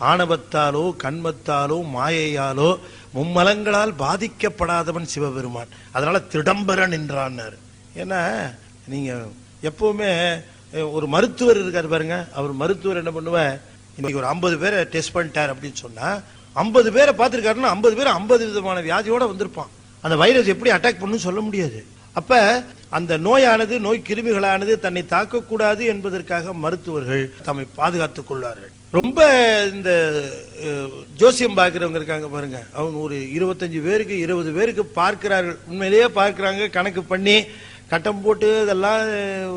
ஆணவத்தாலோ கண்மத்தாலோ மாயையாலோ மும்மலங்களால் பாதிக்கப்படாதவன் சிவபெருமான். அதனால திடம்பெற நின்றான்னாரு. ஏன்னா நீங்க எப்பவுமே ஒரு மருத்துவர் இருக்காரு பாருங்க, அவர் மருத்துவர் என்ன பண்ணுவார், இன்னைக்கு ஒரு 50 பேரை டெஸ்ட் பண்ணிட்டார் அப்படின்னு சொன்னா 50 பேரை பார்த்திருக்காருன்னா 50 பேர் 50 விதமான வியாதியோட வந்திருப்பான். அந்த வைரஸ் எப்படி அட்டாக் பண்ணும் சொல்ல முடியாது. அப்ப அந்த நோயானது நோய் கிருமிகளானது தன்னை தாக்கக்கூடாது என்பதற்காக மருத்துவர்கள் தம்மை பாதுகாத்துக் கொள்வார்கள். ரொம்ப இந்த ஜோசியம் பார்க்கிறவங்க இருக்காங்க பாருங்க, அவங்க ஒரு 25 பேருக்கு 20 பேருக்கு பார்க்கிறார்கள். உண்மையிலேயே பார்க்கிறாங்க, கணக்கு பண்ணி கட்டம் போட்டு அதெல்லாம்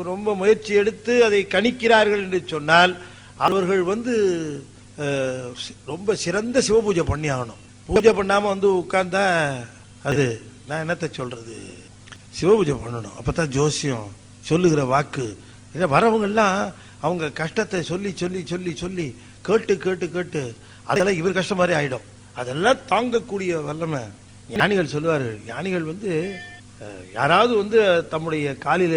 ரொம்ப முயற்சி எடுத்து அதை கணிக்கிறார்கள் என்று சொன்னால் அவர்கள் வந்து ரொம்ப சிறந்த சிவபூஜை பண்ணி ஆகணும். பூஜை பண்ணாம வந்து உட்கார்ந்தா அது நான் என்னத்த சொல்றது, சிவபூஜை பண்ணணும். அப்பதான் ஜோசியம் சொல்லுகிற வாக்கு வரவங்க எல்லாம் அவங்க கஷ்டத்தை சொல்லி சொல்லி சொல்லி சொல்லி கேட்டு கேட்டு கேட்டு அதெல்லாம் இவர் கஷ்டம் மாதிரி ஆயிடும். அதெல்லாம் தாங்கக்கூடிய வல்லமை ஞானிகள் சொல்லுவார்கள். ஞானிகள் வந்து யாராவது வந்து தம்முடைய காலில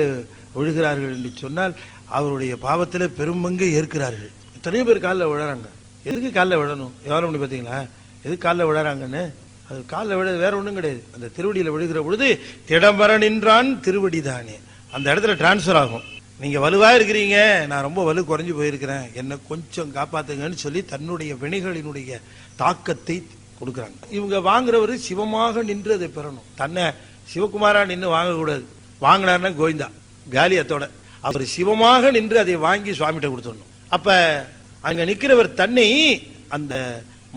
விழுகிறார்கள் என்று சொன்னால் அவருடைய பாவத்தில பெரும்பங்கு ஏற்கிறார்கள். எத்தனையோ பேர் காலில் விழறாங்க. எதுக்கு காலில் விழணும்? எவ்வளவு பண்ணி பார்த்தீங்களா? எதுக்கு காலில் விழறாங்கன்னு? அது காலில் விழ வேற ஒன்றும் கிடையாது. அந்த திருவடியில விழுகிற பொழுது திடம்பெற நின்றான் திருவடி தானே, அந்த இடத்துல டிரான்ஸ்பர் ஆகும். நீங்க வலுவா இருக்கிறீங்க, நான் ரொம்ப வலு குறைஞ்சு போயிருக்கிறேன், என்ன கொஞ்சம் காப்பாத்துங்கன்னு சொல்லி தன்னுடைய வினைகளினுடைய தாக்கத்தை கொடுக்குறாங்க. இவங்க வாங்குறவரு சிவமாக நின்று அதை பெறணும். தன்னை சிவகுமாரா நின்று வாங்கக்கூடாது. வாங்கினார்னா கோவிந்தா காலியத்தோட. அவர் சிவமாக நின்று அதை வாங்கி சுவாமிகிட்ட கொடுத்துடணும். அப்ப அங்க நிற்கிறவர் தன்னை அந்த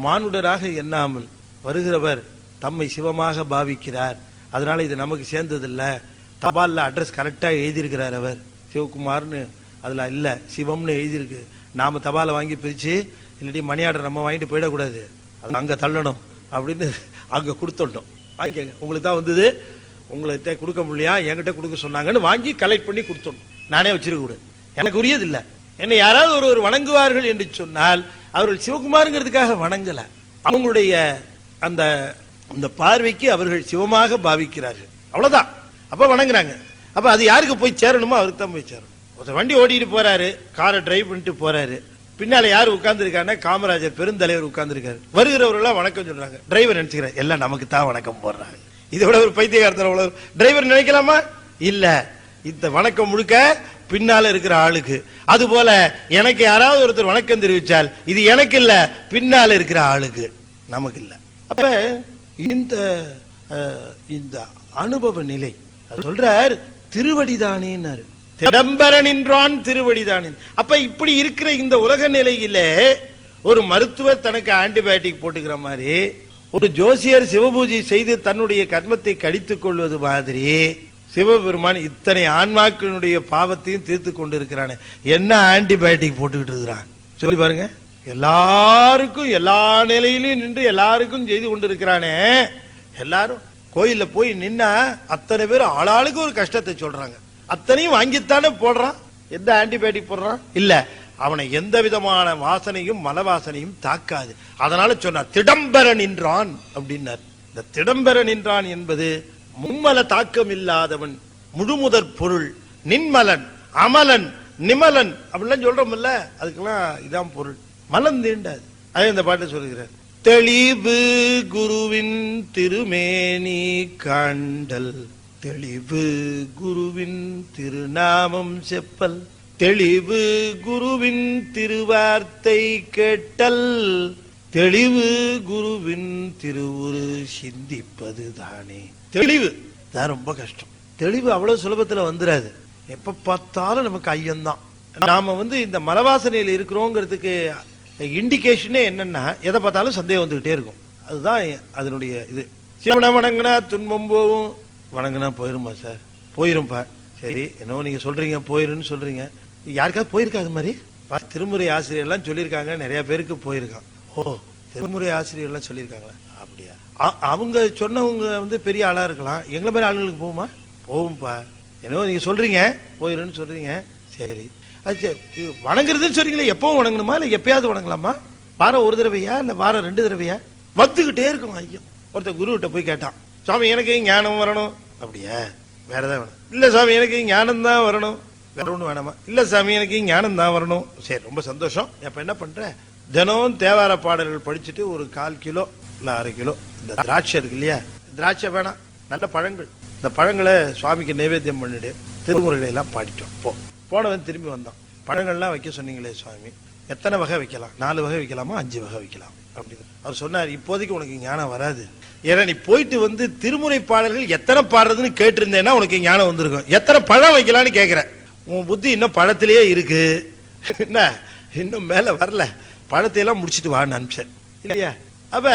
மானுடராக எண்ணாமல் வருகிறவர் தம்மை சிவமாக பாவிக்கிறார். அதனால இது நமக்கு சேர்ந்ததில்ல. தபால்ல அட்ரஸ் கரெக்டா எழுதியிருக்கிறார் அவர். சிவகுமார்னு அதுல இல்ல, சிவம்னு எழுதியிருக்கு. நாம தபாலை வாங்கி பிரிச்சு இல்லாட்டி மணி ஆர்டர் நம்ம வாங்கிட்டு போயிடக்கூடாது, அது அங்க தள்ளணும் அப்படின்னு அங்க கொடுத்துட்டோம். வாங்கிக்கங்க, உங்களுக்கு தான் வந்தது, உங்கள்கிட்ட கொடுக்க முடியா, என்கிட்ட கொடுக்க சொன்னாங்கன்னு வாங்கி கலெக்ட் பண்ணி கொடுத்தோம். நானே வச்சிருக்க கூடாது, எனக்கு உரியது இல்ல. என்னை யாராவது ஒருவர் வணங்குவார்கள் என்று சொன்னால் அவர்கள் சிவகுமாருங்கிறதுக்காக வணங்கல, அவங்களுடைய அந்த அந்த பார்வைக்கு அவர்கள் சிவமாக பாவிக்கிறார்கள், அவ்வளவுதான். அப்ப வணங்குறாங்க. அப்ப அது யாருக்கு போய் சேரணுமோ அவருக்கு தான் போய் சேரணும். ஒருத்தர் வண்டி ஓட்டிட்டு போறாரு, காரை டிரைவ் பண்ணிட்டு போறாரு, பின்னால யாரு உட்கார்ந்து இருக்காருன்னா காமராஜர் பெருந்தலைவர் உட்கார்ந்து இருக்காரு. வருகிறவர்கள் வணக்கம் சொல்றாங்க, டிரைவர் நினைச்சுக்கிறார் எல்லாம் நமக்கு தான் வணக்கம் போடுறாங்க. இதை விட ஒரு பைத்தியகாரத்தோட டிரைவர் நினைக்கலாமா? இல்ல, இந்த வணக்கம் முழுக்க பின்னால இருக்கிற ஆளுக்கு. அது போல எனக்கு யாராவது ஒருத்தர் வணக்கம் தெரிவிச்சால் இது எனக்கு இல்ல, பின்னால இருக்கிற ஆளுக்கு, நமக்கு இல்ல. அப்ப இந்த அனுபவ நிலை சொல்றார் திருவடிதானேன்னாரு. திடம்பர நின்றான் திருவடிதானே. அப்ப இப்படி இருக்கிற இந்த உலக நிலையில ஒரு மருத்துவர் தனக்கு ஆன்டிபயோட்டிக் போட்டுக்கிற மாதிரி, ஒரு ஜோசியர் சிவபூஜை செய்து தன்னுடைய கர்மத்தை கடித்துக் கொள்வது மாதிரி சிவபெருமான் இத்தனை ஆன்மாக்களுடைய பாவத்தையும் தீர்த்து கொண்டு இருக்கிறானே, என்ன ஆன்டிபயோட்டிக் போட்டுக்கிட்டு இருக்கிறான் சொல்லி பாருங்க. எல்லாருக்கும் எல்லா நிலையிலும் நின்று எல்லாருக்கும் செய்து கொண்டு இருக்கிறானே. எல்லாரும் கோயில்ல போய் நின்னா அத்தனை பேர் ஆளாளுக்கு ஒரு கஷ்டத்தை சொல்றாங்க, அத்தனையும் வாங்கித்தானே போடுறான். எந்த ஆன்டிபயோட்டிக் போடுறான்? இல்ல, அவனை எந்த விதமான வாசனையும் மல வாசனையும் தாக்காது. அதனால சொன்னார் திடம்பர நின்றான் அப்படின்னார். இந்த திடம்பர நின்றான் என்பது மும்மல தாக்கம் இல்லாதவன், முழுமுதற் பொருள், நின்மலன், அமலன், நிமலன் அப்படிலாம் சொல்றோம்ல, அதுக்கெல்லாம் இதான் பொருள். மலம் தீண்டாது. அது இந்த பாட்டு சொல்லுகிறார். தெளிவு குருவின் திருமேனி காண்டல், தெளிவு குருவின் திருநாமம் செப்பல், தெளிவு குருவின் திருவார்த்தை கேட்டல், தெளிவு குருவின் திருவுரு சிந்திப்பது தானே. தெளிவு தான் ரொம்ப கஷ்டம். தெளிவு அவ்வளவு சுலபத்துல வந்துடாது. எப்ப பார்த்தாலும் நமக்கு ஐயம்தான். நாம இந்த மலவாசனையில் இருக்கிறோங்கிறதுக்கு இண்டிகேஷனே என்னன்னா, எதை பார்த்தாலும் சந்தேகம் வந்துகிட்டே இருக்கும். அதுதான் அதனுடைய இது. சிவனை வணங்கினா துன்பம் போகும், வணங்கினா போயிருமா சார்? போயிரும்பா. சரி, என்னவோ நீங்க சொல்றீங்க போயிருன்னு சொல்றீங்க, யாருக்காவது போயிருக்கா? அது மாதிரி திருமுறை ஆசிரியர் எல்லாம் சொல்லியிருக்காங்க, நிறைய பேருக்கு போயிருக்கான். ஓ, திருமுறை ஆசிரியர் எல்லாம் சொல்லியிருக்காங்களா? அப்படியா? அவங்க சொன்னவங்க பெரிய ஆளா இருக்கலாம், எங்களை மாதிரி ஆளுங்களுக்கு போகுமா? போகும்பா. என்னவோ நீங்க சொல்றீங்க போயிருன்னு சொல்றீங்க, சரி. வணங்குறதுன்னு சொல்றீங்களே, எப்பவும் வணங்கணுமா இல்ல எப்பயாவது வணங்கலாமா? வாரம் ஒரு தடவையா இல்ல வாரம் 2 தடவையா? வந்துகிட்டே இருக்கும் ஐயம். ஒருத்தர் குரு கிட்ட போய் கேட்டான், சுவாமி எனக்கு ஞானம் வரணும். அப்படியா? வேற ஏதாவது வேணும்? இல்ல சாமி எனக்கு ஞானம் தான் வரணும். வேற ஒண்ணு வேணாமா? இல்ல சாமி எனக்கு ஞானம் தான் வரணும். சரி, ரொம்ப சந்தோஷம். அப்ப என்ன பண்ற, தினம் தேவார பாடல்கள் படிச்சுட்டு ஒரு 1/4 கிலோ இல்ல 1/2 கிலோ இந்த திராட்சை இருக்கு இல்லையா, திராட்சை வேணாம், நல்ல பழங்கள், இந்த பழங்களை சுவாமிக்கு நைவேத்தியம் பண்ணிட்டு திருமுறைகளை எல்லாம் பாடிட்டோம். போனவன் திரும்பி வந்தான். பழங்கள்லாம் வைக்க சொன்னீங்களே சுவாமி, எத்தனை வகை வைக்கலாம்? 4 வகை வைக்கலாமா 5 வகை வைக்கலாம் அப்படின்னு அவர் சொன்னார். இப்போதைக்கு உனக்கு ஞானம் வராது. ஏன்னா நீ போயிட்டு திருமுறை பாடல்கள் எத்தனை பாடுறதுன்னு கேட்டிருந்தேன்னா உனக்கு ஞானம் வந்திருக்கும். எத்தனை பழம் வைக்கலான்னு கேட்கிற, உன் புத்தி இன்னும் பழத்திலேயே இருக்கு, என்ன இன்னும் மேல வரல, பழத்தையெல்லாம் முடிச்சுட்டு வான்னு அனுப்பிச்சேன் இல்லையா? அப்ப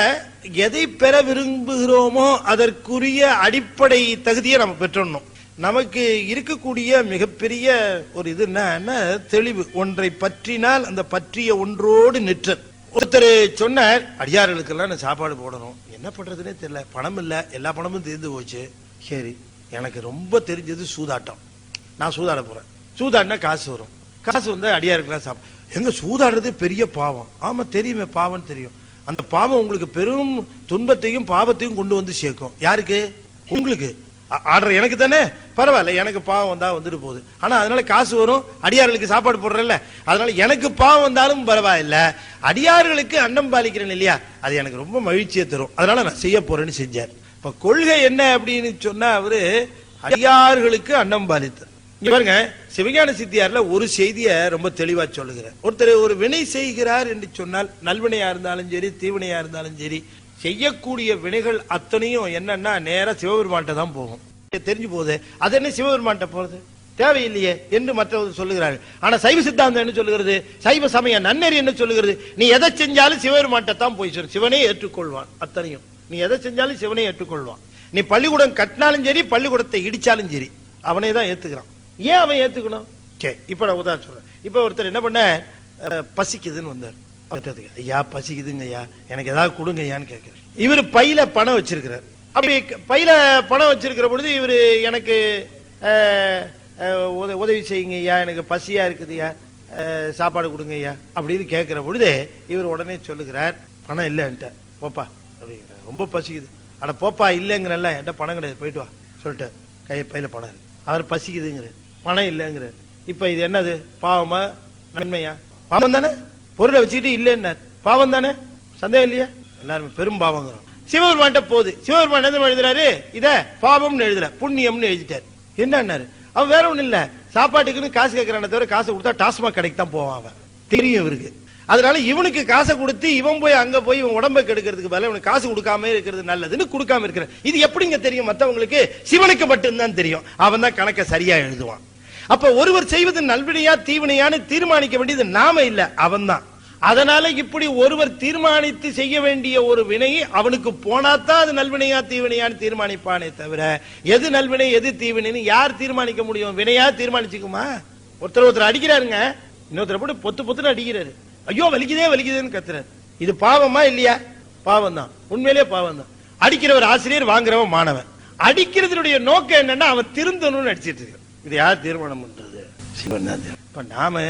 எதை பெற விரும்புகிறோமோ அதற்குரிய அடிப்படை தகுதியை நம்ம பெற்றணும். நமக்கு இருக்கக்கூடிய மிகப்பெரிய ஒரு இது என்ன, தெளிவு. ஒன்றை பற்றினால் அந்த பற்றிய ஒன்றோடு நிற்றல். ஒருத்தர் சொன்னார், அடியார்களுக்கெல்லாம் நான் சாப்பாடு போடணும், என்ன பண்றதுன்னே தெரியல, பணம் இல்ல, எல்லா பணமும் தீர்ந்து போச்சு. சரி, எனக்கு ரொம்ப தெரிஞ்சது சூதாட்டம், நான் சூதாட போறேன். சூதாடினா காசு வரும், காசு வந்தா அடியாருக்கெல்லாம் சாப்பிடும். எங்க சூதாடுறது பெரிய பாவம். ஆமா தெரியுமே, பாவம் தெரியும். அந்த பாவம் உங்களுக்கு பெரும் துன்பத்தையும் பாவத்தையும் கொண்டு வந்து சேர்க்கும். யாருக்கு? உங்களுக்கு. ஆர்டர் எனக்கு தானே, பரவாயில்ல, எனக்கு பாவம் வந்தா வந்துட்டு போகுது. ஆனா அதனால காசு வரும், அடியார்களுக்கு சாப்பாடு போடுறேன்ல, அதனால எனக்கு பாவம் வந்தாலும் பரவாயில்ல, அடியார்களுக்கு அன்னம் பாலிக்கிறேன் இல்லையா, அது எனக்கு ரொம்ப மகிழ்ச்சியை தரும், அதனால நான் செய்ய போறேன்னு செஞ்சார். இப்ப கொள்கை என்ன அப்படின்னு சொன்னா, அவரு அடியார்களுக்கு அன்னம் பாலித்தார். இங்க பாருங்க, சிவஞான சித்தியார்ல ஒரு செய்தியை ரொம்ப தெளிவா சொல்லுகிறார். ஒருத்தர் ஒரு வினை செய்கிறார் என்று சொன்னால், நல்வினையா இருந்தாலும் சரி தீவினையா இருந்தாலும் சரி, செய்யக்கூடிய வினைகள் அத்தனையும் என்னன்னா நேரா சிவபெருமான்ட்ட தான் போகும். தெரிஞ்சு போகுது, அது என்ன சிவபெருமான்ட்ட போறது தேவையில்லையே என்று மற்றவர்கள் சொல்லுகிறார்கள். ஆனா சைவ சித்தாந்தம் என்ன சொல்லுகிறது, சைவ சமய நன்னெறி என்ன சொல்லுகிறது, நீ எதை செஞ்சாலும் சிவபெருமான்ட்ட தான் போய் சொல்லு, சிவனே ஏற்றுக்கொள்வான். அத்தனையும் நீ எதை செஞ்சாலும் சிவனே ஏற்றுக்கொள்வான். நீ பள்ளிக்கூடம் கட்டினாலும் சரி பள்ளிக்கூடத்தை இடிச்சாலும் சரி அவனே தான் ஏத்துக்கிறான். ஏன் அவன் ஏத்துக்கணும்? இப்ப நான் உதாரணம் சொல்றேன். இப்ப ஒருத்தர் என்ன பண்ண, பசிக்குதுன்னு வந்தார். ஐயா பசிக்குதுங்க ஐயா, எனக்கு ஏதாவது கொடுங்க ஐயான்னு கேட்கிறார். இவரு பையில பணம் வச்சிருக்கிறார். அப்படி பையில பணம் வச்சிருக்கிற பொழுது இவரு எனக்கு உதவி செய்யுங்க ஐயா, எனக்கு பசியா இருக்குதுயா, சாப்பாடு கொடுங்க ஐயா அப்படின்னு கேட்கிற பொழுது இவர் உடனே சொல்லுகிறார், பணம் இல்லைன்ட்ட போப்பா அப்படிங்கிற, ரொம்ப பசிக்குது. ஆனா போப்பா இல்லைங்கிறல்ல, என்கிட்ட பணம் கிடையாது, போயிட்டு வா சொல்லிட்டு பையில பணம் இருக்கு. அவர் பசிக்குதுங்கிற, பணம் இல்லைங்கிற. இப்ப இது என்னது, பாவமா நன்மையா? பாவம் தானே. பொருளை வச்சுக்கிட்டு இல்லைன்னா பாவம் தானே, சந்தேகம் இல்லையா? எல்லாருமே பெரும் பாவங்கிறோம். சிவபெருமான்ட்ட போகுது, சிவபெருமான் என்ன எழுதுறாரு, இத பாவம்னு எழுதல புண்ணியம்னு எழுதிட்டாரு. என்னன்னாரு, அவன் வேற ஒண்ணு இல்ல, சாப்பாட்டுக்குன்னு காசு கேட்கறான தவிர காசு கொடுத்தா டாஸ்மாக் கடைக்கு தான் போவான். அவன் தெரியும் இவருக்கு. அதனால இவனுக்கு காசை கொடுத்து இவன் போய் அங்க போய் இவன் உடம்பை கெடுக்கிறதுக்கு பதிலா இவனுக்கு காசு கொடுக்காம இருக்கிறது நல்லதுன்னு கொடுக்காம இருக்கிற. இது எப்படிங்க தெரியும் மத்தவங்களுக்கு? சிவனுக்கு மட்டும்தான் தெரியும். அவன் தான் கணக்கை சரியா எழுதுவான். அப்ப ஒருவர் செய்வது நல்வினையா தீவினையான்னு தீர்மானிக்க வேண்டியது நாம இல்ல, அவன் தான். அதனால இப்படி ஒருவர் தீர்மானித்து செய்ய வேண்டிய ஒரு வினை அவனுக்கு போனாதான் அது நல்வினையா தீவினையான்னு தீர்மானிப்பானே தவிர, எது நல்வினை எது தீவினைன்னு யார் தீர்மானிக்க முடியும்? வினையா தீர்மானிச்சுக்குமா? ஒருத்தர் அடிக்கிறாருங்க, இன்னொருத்தர் போட்டு பொத்து பொத்துன்னு அடிக்கிறாரு. ஐயோ வலிக்குதே வலிக்குதுன்னு கத்துறாரு. இது பாவமா இல்லையா? பாவம் தான், உண்மையிலேயே பாவம் தான். அடிக்கிறவர் ஆசிரியர், வாங்குறவன் மாணவன். அடிக்கிறதுடைய நோக்கம் என்னன்னா அவன் திருந்தணும்னு அடிச்சிட்டு இருக்கு. இது யார் தீர்மானம் பண்றது? சிவன் தான். இப்ப நாம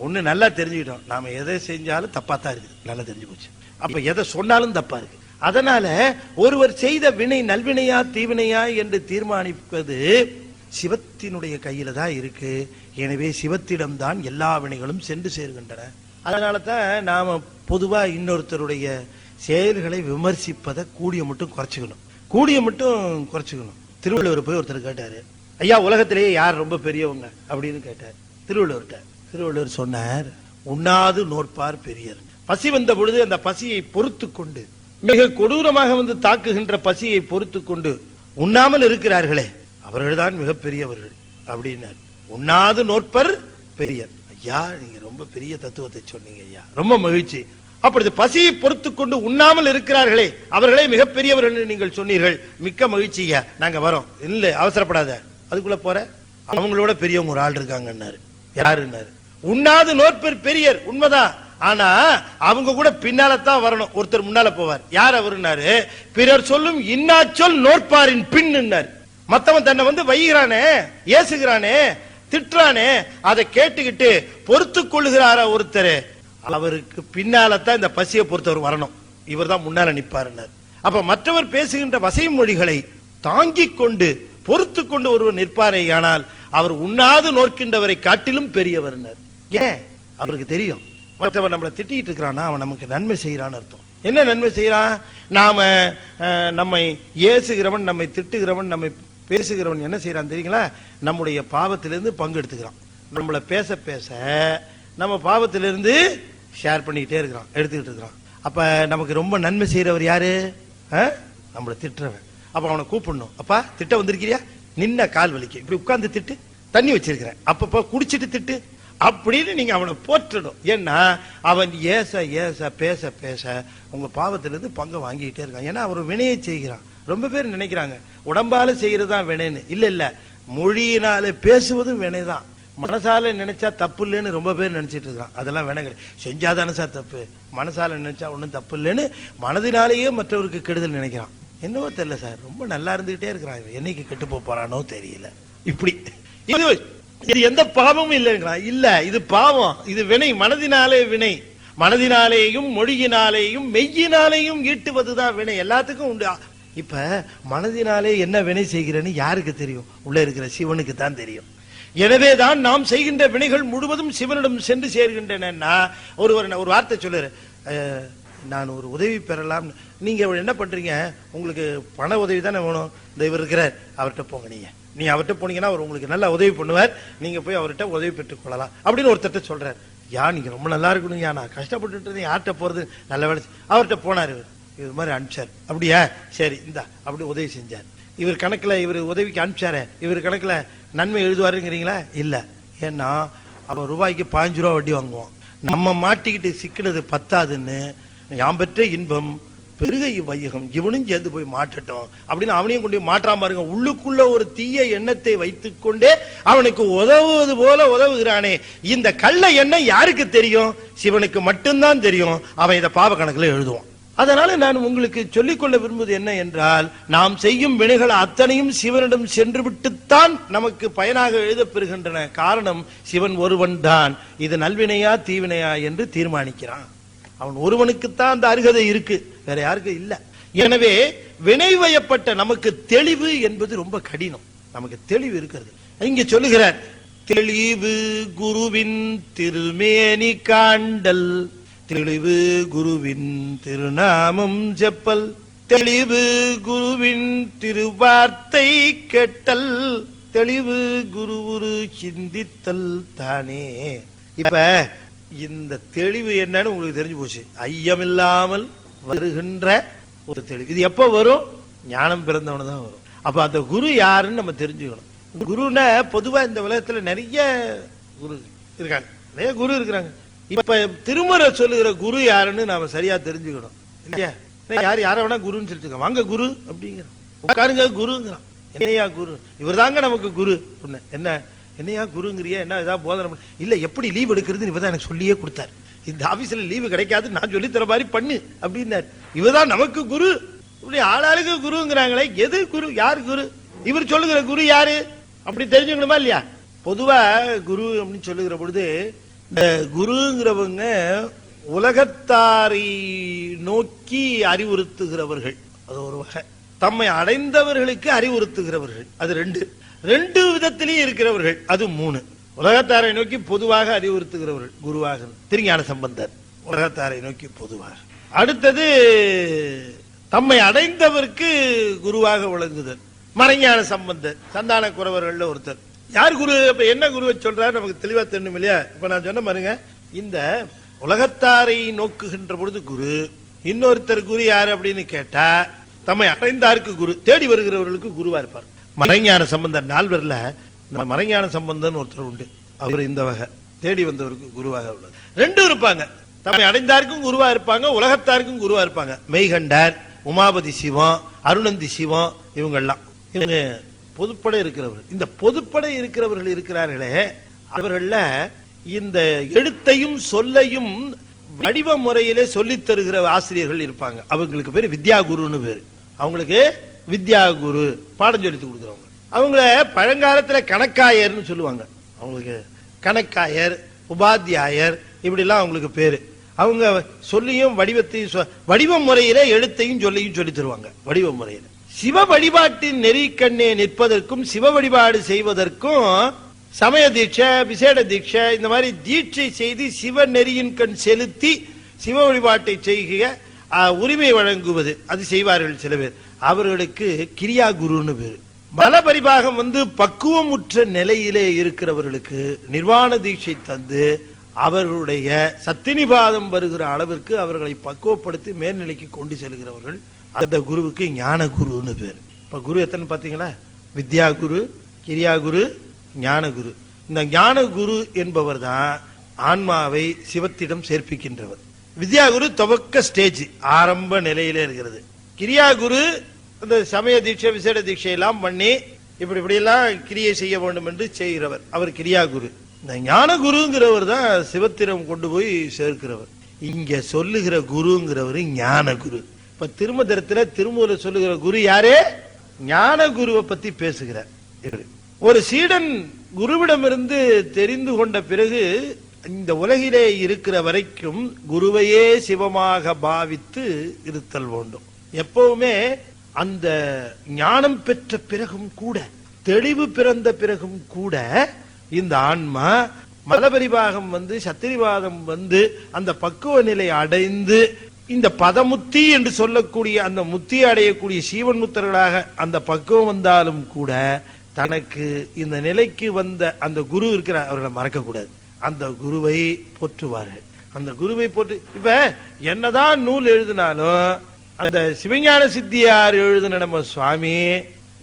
ஒண்ணு நல்லா தெரிஞ்சுக்கிட்டோம், நாம எதை செஞ்சாலும் தப்பா தான் இருக்குது, நல்லா தெரிஞ்சு போச்சு. அப்ப எதை சொன்னாலும் தப்பா இருக்கு. அதனால ஒருவர் செய்த வினை நல்வினையா தீவினையா என்று தீர்மானிப்பது சிவத்தினுடைய கையில தான் இருக்கு. எனவே சிவத்திடம் தான் எல்லா வினைகளும் சென்று சேர்கின்றன. அதனால தான் நாம பொதுவா இன்னொருத்தருடைய செயல்களை விமர்சிப்பதை கூடிய மட்டும் குறைச்சுக்கணும், கூடிய மட்டும் குறைச்சுக்கணும். திருவள்ளுவர் போய் ஒருத்தர் கேட்டாரு, ஐயா உலகத்திலேயே யார் ரொம்ப பெரியவங்க அப்படின்னு கேட்டார் திருவள்ளுவர்கிட்ட. திருவள்ளுவர் சொன்னார், உண்ணாது நோற்பார் பெரியர். பசி வந்த பொழுது அந்த பசியை பொறுத்து கொண்டு, மிக கொடூரமாக வந்து தாக்குகின்ற பசியை பொறுத்து கொண்டு உண்ணாமல் இருக்கிறார்களே அவர்கள்தான் மிகப்பெரியவர்கள் அப்படின்னார். உண்ணாது நோற்பர் பெரியர். ஐயா நீங்க ரொம்ப பெரிய தத்துவத்தை சொன்னீங்க ஐயா, ரொம்ப மகிழ்ச்சி. அப்படி பசியை பொறுத்து கொண்டு உண்ணாமல் இருக்கிறார்களே அவர்களே மிகப்பெரியவர்கள் நீங்கள் சொன்னீர்கள், மிக்க மகிழ்ச்சியா, நாங்க வரோம். இல்ல அவசரப்படாத, அதுக்குள்ள போற, அவங்களோட பெரியவங்க ஒரு ஆள் இருக்காங்கன்னாரு. யாருன்னாரு, உண்ணாது நோற்பர் பெரியர். உண்மைதான், ஆனா அவங்க கூட பின்னால்தான் வரணும். ஒருத்தர் முன்னால போவார். யார் அவருன்னாரு, பிறர் சொல்லும் இன்னாச்சொல் நோற்பாரின் பின்னார். மத்தவன் தன்னை வந்து வைகிறானே, ஏசுகிறானே, திட்டுறானே, அதை கேட்டுக்கிட்டு பொறுத்து கொள்ளுகிறார ஒருத்தர், அவருக்கு பின்னால்தான் இந்த பசியை பொறுத்தவர் வரணும். இவர் தான் முன்னால நிப்பாருன்னார். அப்ப மற்றவர் பேசுகின்ற வசை மொழிகளை தாங்கிக் கொண்டு பொறுத்து கொண்டு ஒருவர் நிற்பாரே, ஆனால் அவர் உண்ணாது நோக்கின்றவரை காட்டிலும் பெரியவர். ஏன்? அவருக்கு தெரியும் மற்றவன் நம்மளை திட்டிட்டு இருக்கிறான்னா அவன் நமக்கு நன்மை செய்யறான்னு அர்த்தம். என்ன நன்மை செய்யறான்? நாம நம்மை ஏசுகிறவன், நம்மை திட்டுகிறவன், நம்மை பேசுகிறவன் என்ன செய்யறான் தெரியுங்களா? நம்முடைய பாவத்திலிருந்து பங்கு எடுத்துக்கிறான். நம்மளை பேச பேச நம்ம பாவத்திலிருந்து ஷேர் பண்ணிக்கிட்டே இருக்கிறான், எடுத்துக்கிட்டு இருக்கிறான். அப்ப நமக்கு ரொம்ப நன்மை செய்யறவர் யாரு? நம்மளை திட்டுறவன். அப்ப அவனை கூப்பிடணும், அப்பா திட்ட வந்திருக்கிறியா, நின்ன கால் வலிக்க, இப்படி உட்கார்ந்து திட்டு, தண்ணி வச்சிருக்கிறேன் அப்பப்ப குடிச்சிட்டு திட்டு அப்படின்னு நீங்க அவனை போற்றணும். ஏன்னா அவன் ஏச ஏச பேச பேச உங்க பாவத்திலிருந்து பங்கு வாங்கிக்கிட்டே இருக்கான். ஏன்னா அவர் வினையை செய்கிறான். ரொம்ப பேர் நினைக்கிறாங்க உடம்பால செய்யறதுதான் வினைன்னு. இல்ல இல்ல, மொழியினால பேசுவதும் வினைதான். மனசால நினைச்சா தப்பு இல்லைன்னு ரொம்ப பேர் நினைச்சிட்டு இருக்கான். அதெல்லாம் வினை கிடையாது. செஞ்சாதானே சார் தப்பு, மனசால நினைச்சா ஒன்னும் தப்பு இல்லைன்னு மனதினாலேயே மற்றவருக்கு கெடுதல் நினைக்கிறான். என்னவோ தெரியல சார், ரொம்ப நல்லா இருந்துகிட்டே இருக்கிறான், என்னைக்கு கெட்டு போறானோ தெரியல. இப்படி இது எந்த பாவமும் இல்லைங்கிறான். இல்ல, இது பாவம், இது வினை, மனதினாலே வினை. மனதினாலேயும் மொழியினாலேயும் மெய்யினாலேயும் ஈட்டுவதுதான் வினை. எல்லாத்துக்கும் உண்டு. இப்ப மனதினாலே என்ன வினை செய்கிறேன்னு யாருக்கு தெரியும்? உள்ள இருக்கிற சிவனுக்கு தான் தெரியும். எனவேதான் நாம் செய்கின்ற வினைகள் முழுவதும் சிவனிடம் சென்று சேர்கின்றன. ஒரு வார்த்தை சொல்லுற, நான் ஒரு உதவி பெறலாம், நீங்க என்ன பண்றீங்க, உங்களுக்கு பண உதவி தானே வேணும், இந்த இவர் இருக்கிறார் அவர்கிட்ட போங்க, நீ அவர்கிட்ட போனீங்கன்னா அவர் உங்களுக்கு நல்லா உதவி பண்ணுவார், நீங்க போய் அவர்கிட்ட உதவி பெற்றுக் கொள்ளலாம் அப்படின்னு ஒருத்தட்ட சொல்றாரு. நீங்க ரொம்ப நல்லா இருக்கணும், நான் கஷ்டப்பட்டு யார்கிட்ட போறது, நல்ல வேலை. அவர்கிட்ட போனாரு, இது மாதிரி அனுப்பிச்சார். அப்படியா, சரி இந்தா அப்படி உதவி செஞ்சார். இவர் கணக்குல இவர் உதவிக்கு அனுப்பிச்சாரு, இவர் கணக்குல நன்மை எழுதுவாருங்கிறீங்களா? இல்ல. ஏன்னா அவன் ரூபாய்க்கு 15 ரூபா வட்டி வாங்குவான். நம்ம மாட்டிக்கிட்டு சிக்கினது பத்தாதுன்னு யாம் பெற்ற இன்பம் பெருகை வையகம் இவனும் சேர்ந்து போய் மாட்டட்டும் அப்படின்னு அவனையும் கொண்டு மாற்றாம இருங்க. உள்ளுக்குள்ள ஒரு தீய எண்ணத்தை வைத்துக் கொண்டே அவனுக்கு உதவுவது போல உதவுகிறானே, இந்த கள்ள எண்ணம் யாருக்கு தெரியும்? சிவனுக்கு மட்டும்தான் தெரியும். அவன் இதை பாவ கணக்குல எழுதுவான். அதனால நான் உங்களுக்கு சொல்லிக்கொள்ள விரும்புவது என்ன என்றால், நாம் செய்யும் வினைகள் அத்தனையும் சிவனிடம் சென்று விட்டுத்தான் நமக்கு பயனாக எழுதப்பெறுகின்றன. காரணம், சிவன் ஒருவன் தான் இது நல்வினையா தீவினையா என்று தீர்மானிக்கிறான். அவன் ஒருவனுக்குத்தான் அந்த அருகதை இருக்கு, வேற யாருக்கும் இல்ல. எனவே வினை வயப்பட்ட நமக்கு தெளிவு என்பது ரொம்ப கடினம். நமக்கு தெளிவு இருக்கிறது. இங்க சொல்லுகிறார், தெளிவு குருவின் திருமேனி காண்டல், தெளிவு குருவின் திருநாமம் செப்பல், தெளிவு குருவின் திருவார்த்தை கேட்டல், தெளிவு குரு சிந்தித்தல் தானே. இப்ப இந்த தெளிவு என்னன்னு உங்களுக்கு தெரிஞ்சு போச்சு. ஐயமில்லாமல் வருகின்ற ஒரு தெளிவு. இது எப்ப வரும்? ஞானம் பிறந்தவனு தான் வரும். அப்ப அந்த குரு யாருன்னு நம்ம தெரிஞ்சுக்கணும். குருன்னா பொதுவா இந்த உலகத்துல நிறைய குரு இருக்காங்க, நிறைய குரு இருக்கிறாங்க. இப்ப திருமுறை சொல்லுகிற குரு யாருன்னு நாம சரியா தெரிஞ்சுக்கணும் இல்லையா? யார வேணா குருன்னு சொல்லிட்டு வாங்க குரு அப்படிங்கிற, உட்காருங்க குருங்கிறான். என்னையா குரு? இவர் தாங்க நமக்கு குரு. என்ன என்னையா குருங்கிறிய? என்ன ஏதாவது போதனை இல்ல, எப்படி லீவ் எடுக்கிறது இவதான் எனக்கு சொல்லியே கொடுத்தாரு. இந்த ஆபீஸ்ல லீவு கிடைக்காது, நான் சொல்லி தர மாதிரி பண்ணு அப்படின்னாரு. இவதான் நமக்கு குரு. இப்படி ஆளாளுக்கு குருங்கிறாங்களே, எது குரு? யார் குரு? இவர் சொல்லுகிற குரு யாரு அப்படி தெரிஞ்சுக்கணுமா இல்லையா? பொதுவா குரு அப்படின்னு சொல்லுகிற பொழுது, இந்த குருங்கிறவங்க உலகத்தாரை நோக்கி அறிவுறுத்துகிறவர்கள், அது ஒரு வகை. தம்மை அடைந்தவர்களுக்கு அறிவுறுத்துகிறவர்கள், அது ரெண்டு விதத்திலேயே இருக்கிறவர்கள், அது 3. உலகத்தாரை நோக்கி பொதுவாக அறிவுறுத்துகிறவர்கள் குருவாக திருஞான சம்பந்தர், உலகத்தாரை நோக்கி பொதுவாக. அடுத்தது தம்மை அடைந்தவருக்கு குருவாக விளங்குதல் மறைஞான சம்பந்தர், சந்தான குறவர்கள் ஒருத்தர். யார் குரு? அப்ப என்ன குருவை சொல்றாரு நமக்கு தெளிவா தெரியணும் இல்லையா? இப்ப நான் சொன்ன பாருங்க, இந்த உலகத்தாரை நோக்குகின்ற பொழுது குரு, இன்னொருத்தர் குரு யாரு அப்படின்னு கேட்டா தம்மை அடைந்தாருக்கு குரு, தேடி வருகிறவர்களுக்கு குருவா இருப்பார். மறைஞான சம்பந்தர் நால்வர்ல மறைஞான சம்பந்தன் ஒருத்தர் உண்டு, அவர் இந்த வகை தேடி வந்தவருக்கு குருவாக உள்ளது. 2 இருப்பாங்க, தம்மை அடைந்தாருக்கும் குருவா இருப்பாங்க, உலகத்தாருக்கும் குருவா இருப்பாங்க. மெய்கண்டார், உமாபதி சிவம், அருணந்தி சிவம், இவங்கெல்லாம் இவங்க பொதுப்படை இருக்கிறவர்கள். இந்த பொதுப்படை இருக்கிறவர்கள் இருக்கிறார்களே, அவர்கள இந்த எழுத்தையும் சொல்லையும் வடிவ முறையிலே சொல்லித் தருகிற ஆசிரியர்கள் இருப்பாங்க. அவங்களுக்கு பேரு வித்யா குருன்னு பேரு. அவங்களுக்கு வித்யா குரு பாடம் சொல்லி கொடுக்குறவங்க. அவங்கள பழங்காலத்துல கணக்காயர்னு சொல்லுவாங்க. அவங்களுக்கு கணக்காயர், உபாத்தியாயர் இப்படி எல்லாம் அவங்களுக்கு பேரு. அவங்க சொல்லியும் வடிவத்தையும் வடிவ முறையில எழுத்தையும் சொல்லியும் சொல்லி தருவாங்க. வடிவ முறையில சிவ வழிபாட்டின் நெறிக்கண்ணே நிற்பதற்கும் சிவ வழிபாடு செய்வதற்கும் சமய தீட்சை, விசேட தீட்சை, இந்த மாதிரி தீட்சை செய்து சிவ நெறியின் கண் செலுத்தி சிவ வழிபாட்டை செய்க உரிமை வழங்குவது, அது செய்வார்கள் சில பேர். அவர்களுக்கு கிரியா குருன்னு பேரு. பல பரிபாகம் பக்குவமுற்ற நிலையிலே இருக்கிறவர்களுக்கு நிர்வாண தீட்சை தந்து அவர்களுடைய சத்தினிபாதம் வருகிற அளவிற்கு அவர்களை பக்குவப்படுத்தி மேல்நிலைக்கு கொண்டு செல்கிறவர்கள். அந்த குருவுக்கு ஞான குருன்னு பேரு. இப்ப குரு எத்தனை பாத்தீங்களா? வித்யா குரு, கிரியா குரு, ஞான குரு. இந்த ஞான குரு என்பவர் தான் ஆன்மாவை சிவத்திடம் சேர்ப்பிக்கின்றவர். வித்யா குரு துவக்க ஸ்டேஜ், ஆரம்ப நிலையிலே இருக்கிறது. கிரியா குரு இந்த சமய தீட்சை, விசேட தீட்சை எல்லாம் பண்ணி இப்படி எல்லாம் கிரியை செய்ய வேண்டும் என்று செய்கிறவர், அவர் கிரியா குரு. இந்த ஞான குருங்கிறவர் தான் சிவத்திடம் கொண்டு போய் சேர்க்கிறவர். இங்க சொல்லுகிற குருங்கிறவர் ஞான குரு. இப்ப திருமந்திரத்துல திருமூல சொல்லுகிற குரு யாரு? ஞான குருவை பத்தி பேசுகிறார். ஒரு சீடன் குருவிடமிருந்து தெரிந்து கொண்ட பிறகு இந்த உலகிலே இருக்கிற வரைக்கும் குருவையே சிவமாக பாவித்து இருத்தல் வேண்டும். எப்பவுமே அந்த ஞானம் பெற்ற பிறகும் கூட, தெளிவு பிறந்த பிறகும் கூட இந்த ஆன்மா மலபரிபாகம் சத்திரிவாதம் அந்த பக்குவ நிலை அடைந்து இந்த பதமுத்தி என்று சொல்லக்கூடிய அந்த முத்தி அடையக்கூடிய சீவன் முத்தர்களாக அந்த பக்குவம் வந்தாலும் கூட தனக்கு இந்த நிலைக்கு வந்த அந்த குரு இருக்கிற அவர்களை மறக்க கூடாது. அந்த குருவை போற்றுவார்கள். அந்த குருவை போட்டு இப்ப என்னதான் நூல் எழுதினாலும் அந்த சிவஞான சித்தியார் எழுதின நம்ம சுவாமி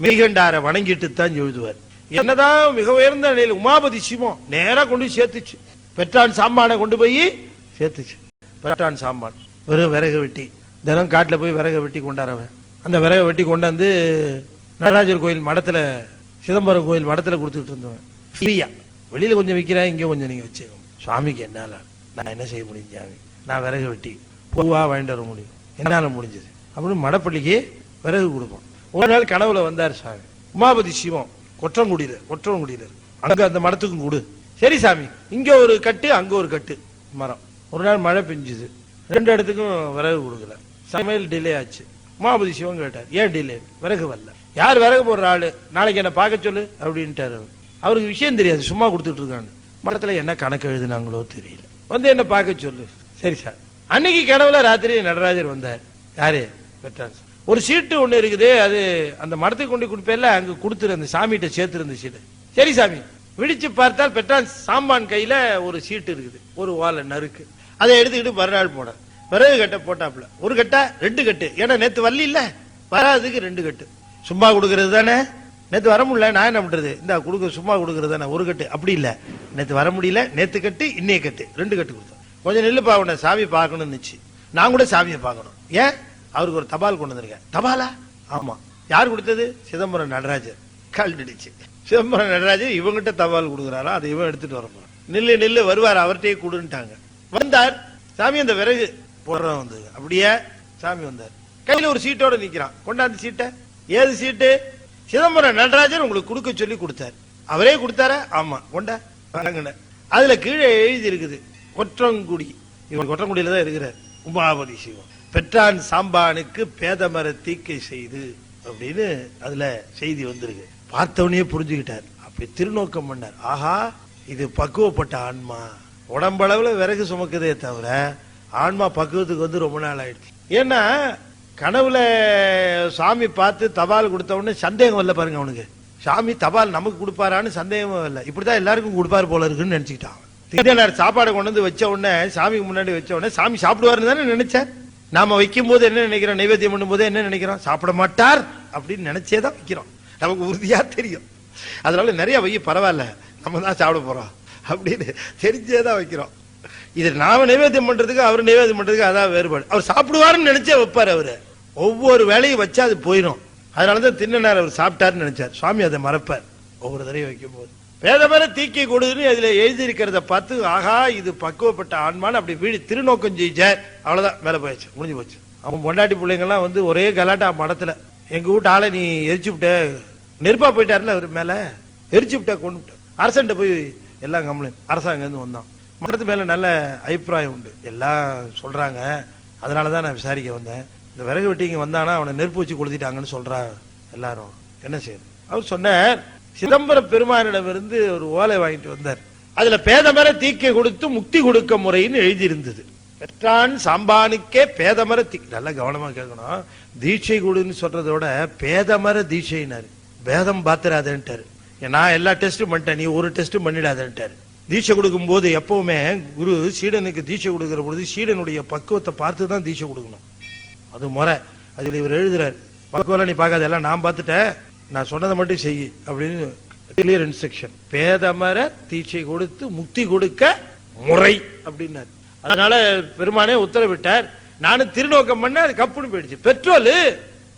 மெய்கண்டார வணங்கிட்டு தான் எழுதுவார். என்னதான் மிக உயர்ந்த நிலையில் உமாபதி சிவம் நேரா கொண்டு சேர்த்துச்சு. பெற்றான் சாம்பானை கொண்டு போய் சேர்த்துச்சு. பெற்றான் சாம்பான் வெறும் விறகு வெட்டி தினம் காட்டுல போய் விறகு வெட்டி கொண்டாடுறவன். அந்த விறகு வெட்டி கொண்டாந்து நடராஜர் கோயில் மடத்துல சிதம்பரம் கோயில் மடத்துல கொடுத்துட்டு இருந்தவன். ஃப்ரீயா வெளியில கொஞ்சம் விற்கிறேன், இங்க கொஞ்சம் நீங்க வச்சுக்கோங்க. சுவாமிக்கு என்னால நான் என்ன செய்ய முடியும் சாமி, நான் விறகு வெட்டி பூவா வாங்கிட்டு வர முடியும், என்னால முடிஞ்சது அப்படின்னு மடப்பள்ளிக்கு விறகு கொடுப்போம். ஒரு நாள் கனவுல வந்தார் சாமி. உமாபதி சிவம் கொற்றங்குடியில அங்க அந்த மடத்துக்கும் கொடு. சரி சாமி, இங்க ஒரு கட்டு அங்க ஒரு கட்டு மரம். ஒரு நாள் மழை பெஞ்சுது, 2 இடத்துக்கும் விறகு கொடுக்கல. சமையல் டிலே ஆச்சு. உமாபதி சிவம் கேட்டார், ஏன் டிலே? விறகு வரல. யார் விறகு போடுற ஆளு, நாளைக்கு என்ன பார்க்க சொல்லு அப்படின்ட்டாரு. அவருக்கு விஷயம் தெரியாது, சும்மா கொடுத்துட்டு இருக்காங்க. மடத்துல என்ன கணக்கு எழுதுனாங்களோ தெரியல. வந்து என்ன பார்க்க சொல்லு. சரி சார். அன்னைக்கு கனவுல ராத்திரி நடராஜர் வந்தார். யாரு? பெற்றான். ஒரு சீட்டு ஒண்ணு இருக்குது, அது அந்த மடத்துக்கு கொண்டு கொடுப்பேல, அங்க கொடுத்துரு, அந்த சாமிகிட்ட சேர்த்துருந்த சீட்டு. சரி சாமி. விழிச்சு பார்த்தால் பெற்றான் சாம்பான் கையில ஒரு சீட்டு இருக்குது, ஒரு ஓலை நறுக்கு. அதை எடுத்துக்கிட்டு மறுநாள் போன விறகு கட்டை போட்டாப்புல. ஒரு கட்டா 2 கட்டு, ஏன்னா நேத்து வரல இல்ல, வராதுக்கு 2 கட்டு. சும்மா கொடுக்கறது தானே, நேத்து வர முடியல, நான் என்ன பண்றது, இந்த கொடுக்க சும்மா கொடுக்கறது தானே, ஒரு கட்டு. அப்படி இல்ல, நேத்து வர முடியல, நேத்து கட்டு இன்னைய கட்டு, 2 கட்டு கொடுத்தோம். கொஞ்சம் நில்லு பாவன, சாமி பார்க்கணும்னு இருந்துச்சு. நான் கூட சாமியை பார்க்கணும். ஏன்? அவருக்கு ஒரு தபால் கொண்டு வந்திருக்கேன். தபாலா? ஆமா. யார் கொடுத்தது? சிதம்பரம் நடராஜர். கல்டிடுச்சு. சிதம்பரம் நடராஜர் இவங்கிட்ட தபால் கொடுக்குறாரா, அதை இவன் எடுத்துட்டு வர போறான். நில்லு வருவார், அவர்கிட்டயே கொடுன்ட்டாங்க. வந்தார் சாமி. அந்த விறகு போடுறவன் வந்து அப்படியே சாமி வந்தார். கையில ஒரு சீட்டோட நிக்கிறான். கொண்டாந்து சீட்டை. ஏது சீட்டு? சிதம்பரம் நடராஜர் உங்களுக்கு கொடுக்க சொல்லி கொடுத்தார். அவரே கொடுத்தாரா? ஆமா. கொண்டா வாங்கின. அதுல கீழே எழுதி இருக்குது கொற்றங்குடி. இவன் கொற்றங்குடியில தான் இருக்கிறார். உமாபதி சிவம் பெற்றான் சாம்பானுக்கு பேதமர தீக்கை செய்து அப்படின்னு அதுல செய்தி வந்திருக்கு. பார்த்தவனே புரிஞ்சுக்கிட்டார். அப்படி திருநோக்கம் பண்ணார். ஆஹா, இது பக்குவப்பட்ட ஆன்மா. உடம்பளவுல விறகு சுமக்குதே தவிர ஆன்மா பக்குவத்துக்கு வந்து ரொம்ப நாள் ஆயிடுச்சு. ஏன்னா கனவுல சாமி பார்த்து தபால் கொடுத்த உடனே சந்தேகம் வரல பாருங்க அவனுக்கு. சாமி தபால் நமக்கு கொடுப்பாரான்னு சந்தேகமே வரல. இப்படிதான் எல்லாருக்கும் கொடுப்பாரு போல இருக்குன்னு நினைச்சுக்கிட்டான். சாப்பாடு கொண்டு வந்து வச்ச உடனே, சாமிக்கு முன்னாடி வச்ச உடனே சாமி சாப்பிடுவாருன்னு தானே நினைச்சேன். நாம வைக்கும் போது என்ன நினைக்கிறோம், நைவேத்தியம் பண்ணும் போது என்ன நினைக்கிறோம், சாப்பிட மாட்டார் அப்படின்னு நினைச்சேதான் வைக்கிறோம். நமக்கு உறுதியா தெரியும். அதனால நிறைய வைய பரவாயில்ல, நம்ம தான் சாப்பிட போறோம் அப்படின்னு தெரிஞ்சேதான் வைக்கிறோம். இது நாம நைவேத்தியம் பண்றதுக்கு அவர் நைவேத்தியம் பண்றதுக்கு அதான் வேறுபாடு. அவர் சாப்பிடுவாருன்னு நினைச்சே வைப்பாரு. அவரு ஒவ்வொரு வேலையும் வச்சா அது போயிடும். அதனாலதான் தின்ன அவர் சாப்பிட்டாருன்னு நினைச்சார். சுவாமி அதை மறப்பார் ஒவ்வொரு தடவையும் வைக்கும் போது. பேதமர தீக்கை கொடுன்னு அதுல எழுதி இருக்கிறத பார்த்து, ஆகா இது பக்குவப்பட்ட ஆன்மான்னு அப்படி வீடு திருநோக்கம் செஞ்சார். அவ்வளவுதான், வேலை போயிடுச்சு, முடிஞ்சு போச்சு. அவன் பொண்டாட்டி பிள்ளைங்கெல்லாம் வந்து ஒரே கலாட்டா மடத்துல. எங்க வீட்டு ஆளை நீ எரிச்சு விட்ட, நெருப்பா போயிட்டாருல அவர் மேல, எரிச்சு விட்ட கொண்டு விட்ட. அரசன்ட்ட போய் எல்லாம் கம்ப்ளைண்ட். அரசாங்கம் இருந்து வந்தான். மடத்து மேல நல்ல அபிப்பிராயம் உண்டு, எல்லாம் சொல்றாங்க. அதனாலதான் நான் விசாரிக்க வந்தேன். இந்த விறகு வெட்டிங்க வந்தானா அவனை நெருப்பு வச்சு கொளுத்திட்டாங்கன்னு சொல்றாங்க எல்லாரும், என்ன செய்யுது? அவர் சொன்னார், சிதம்பரம் பெருமானிடமிருந்து ஒரு ஓலை வாங்கிட்டு வந்தார். அதுல பேதமர தீக்கை கொடுத்து முக்தி கொடுக்க முறைன்னு எழுதி இருந்தது. பெற்றான் சாம்பானுக்கே பேதமர தீக்கை. நல்லா கவனமா கேட்கணும். தீட்சை கொடுன்னு சொல்றதோட பேதமர தீட்சைனாரு. பேதம் பாத்துறாதேன்ட்டாரு. நான் எல்லா டெஸ்டும் பண்ணிட்டேன், நீ ஒரு டெஸ்டும் பண்ணிடாதேன்ட்டாரு. தீட்சை கொடுக்கும் போது எப்பவுமே குரு சீடனுக்கு தீட்சை கொடுக்கிற பொழுது சீடனுடைய பக்குவத்தை பார்த்து தான் தீட்சை கொடுக்கணும். அது முறை. அதுல இவர் எழுதுறாரு, பக்குவம் நீ பார்க்காத, எல்லாம் நான் பார்த்துட்டேன், நான் சொன்னதை மட்டும் செய் அப்படின்னு கிளியர் இன்ஸ்ட்ரக்ஷன். பேதமர தீட்சை கொடுத்து முக்தி கொடுக்க முறை அப்படின்னாரு. அதனால பெருமானே உத்தரவிட்டார். நானும் திருநோக்கம் பண்ண, அது கப்புன்னு போயிடுச்சு. பெட்ரோல்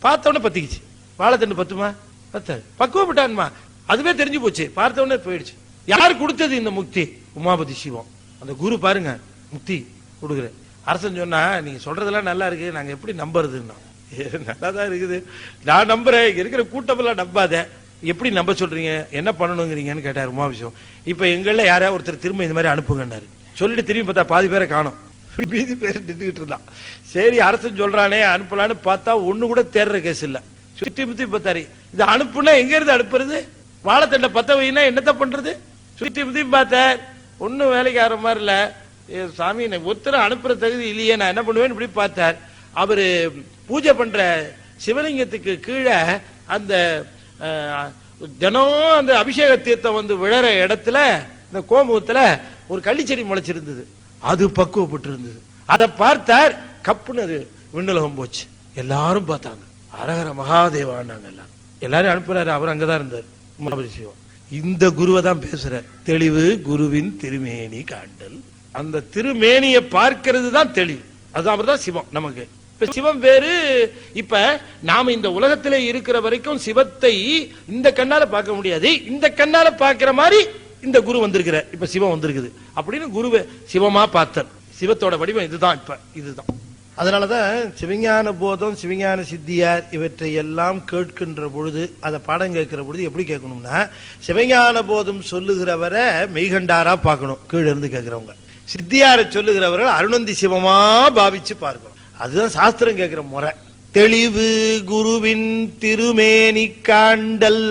பார்த்தவொடனே பத்திக்குச்சு. வாழைத்தண்டு பத்துமா? பத்தாது. பக்குவப்பட்டான்மா, அதுவே தெரிஞ்சு போச்சு. பார்த்தவொடனே போயிடுச்சு. யார் கொடுத்தது இந்த முக்தி? உமாபதி சிவம். அந்த குரு பாருங்க முக்தி கொடுக்குற. அரசன் சொன்னா, நீங்க சொல்றதெல்லாம் நல்லா இருக்கு, நாங்க எப்படி நம்புறதுன்னா, நல்லாதான் இருக்குது, நான் நம்புறேன், இருக்கிற கூட்டமெல்லாம் நம்பாத, எப்படி நம்ப சொல்றீங்க, என்ன பண்ணணுங்கிறீங்கன்னு கேட்டார் உமாபிஷம். இப்ப எங்கள யாராவது ஒருத்தர் திரும்ப இந்த மாதிரி அனுப்புங்கன்னாரு. சொல்லிட்டு திரும்பி பார்த்தா பாதி பேரை காணும், மீதி பேர் நின்றுகிட்டு இருந்தான். சரி அரசன் சொல்றானே அனுப்பலான்னு பார்த்தா ஒண்ணு கூட தேர்ற கேஸ் இல்ல. சுற்றி முத்தி பார்த்தாரு, இது அனுப்புனா எங்க இருந்து அனுப்புறது, வாழைத்தண்டை பத்த வைனா என்னத்த பண்றது. சுற்றி முத்தி பார்த்தார், ஒன்னும் வேலைக்கு ஆகிற மாதிரி இல்ல. சாமி ஒருத்தர் அனுப்புற தகுதி இல்லையே, நான் என்ன பண்ணுவேன்னு இப்படி பார்த்தார். அவரு பூஜை பண்ற சிவலிங்கத்துக்கு கீழே அந்த தினம் அந்த அபிஷேக தீர்த்தம் வந்து விழற இடத்துல இந்த கோமுகத்துல ஒரு கள்ளிச்செடி முளைச்சிருந்தது. அது பக்குவப்பட்டு இருந்தது. அதை பார்த்தார், கப்புன்னு அது விண்ணுலகம் போச்சு. எல்லாரும் பார்த்தாங்க. அரகர மகாதேவான்னாங்க. எல்லாரும் அனுப்புறாரு. அவர் அங்கதான் இருந்தார். சிவம் இந்த குருவை தான் பேசுறார். தெளிவு குருவின் திருமேனி காண்டல். அந்த திருமேனியை பார்க்கிறது தான் தெளிவு. அதுதான் அவர் தான் சிவம் நமக்கு. இப்ப சிவம் வேறு. இப்ப நாம இந்த உலகத்திலே இருக்கிற வரைக்கும் சிவத்தை இந்த கண்ணால பார்க்க முடியாது. இந்த கண்ணால பார்க்கிற மாதிரி இந்த குரு வந்திருக்கிற, இப்ப சிவம் வந்திருக்குது அப்படின்னு குருவை சிவமா பார்த்தல். சிவத்தோட வடிவம் இதுதான். இப்ப இதுதான். அதனாலதான் சிவஞான போதம், சிவஞான சித்தியார் இவற்றை எல்லாம் கேட்கின்ற பொழுது, அதை பாடம் கேட்கிற பொழுது எப்படி கேட்கணும்னா, சிவஞான போதம் சொல்லுகிறவரை மெய்கண்டாரா பார்க்கணும், கீழே இருந்து கேட்கிறவங்க. சித்தியாரை சொல்லுகிறவர்கள் அருணந்தி சிவமா பாவிச்சு பார்க்கணும். அதுதான் சாஸ்திரம் கேட்கிற முறை. தெளிவு குருவின் திருமேனி காண்டல்,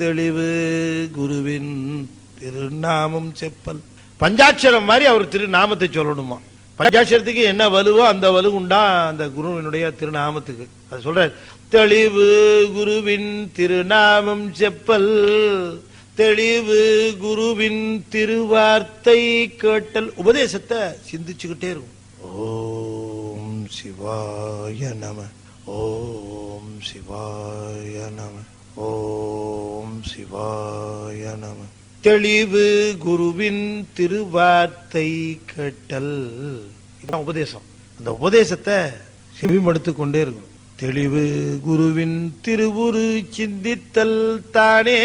தெளிவு குருவின் திருநாமம் செப்பல். பஞ்சாட்சரம் மாதிரி அவர் திருநாமத்தை சொல்லணுமா. பஞ்சாட்சரத்துக்கு என்ன வலுவோ அந்த வலு உண்டா அந்த குருவினுடைய திருநாமத்துக்கு. அது சொல்ற, தெளிவு குருவின் திருநாமம் செப்பல், தெளிவு குருவின் திருவார்த்தை கேட்டல். உபதேசத்தை சிந்திச்சுக்கிட்டே இருக்கும். ஓம் சிவாய நம, ஓம் சிவாய நம, ஓம் சிவாய நம. தெளிவு குருவின் திருவார்த்தை கேட்டல். இதுதான் உபதேசம். அந்த உபதேசத்தை செவிமடுத்துக் கொண்டே இருக்கும். தெளிவு குருவின் திருவுரு சிந்தித்தல் தானே,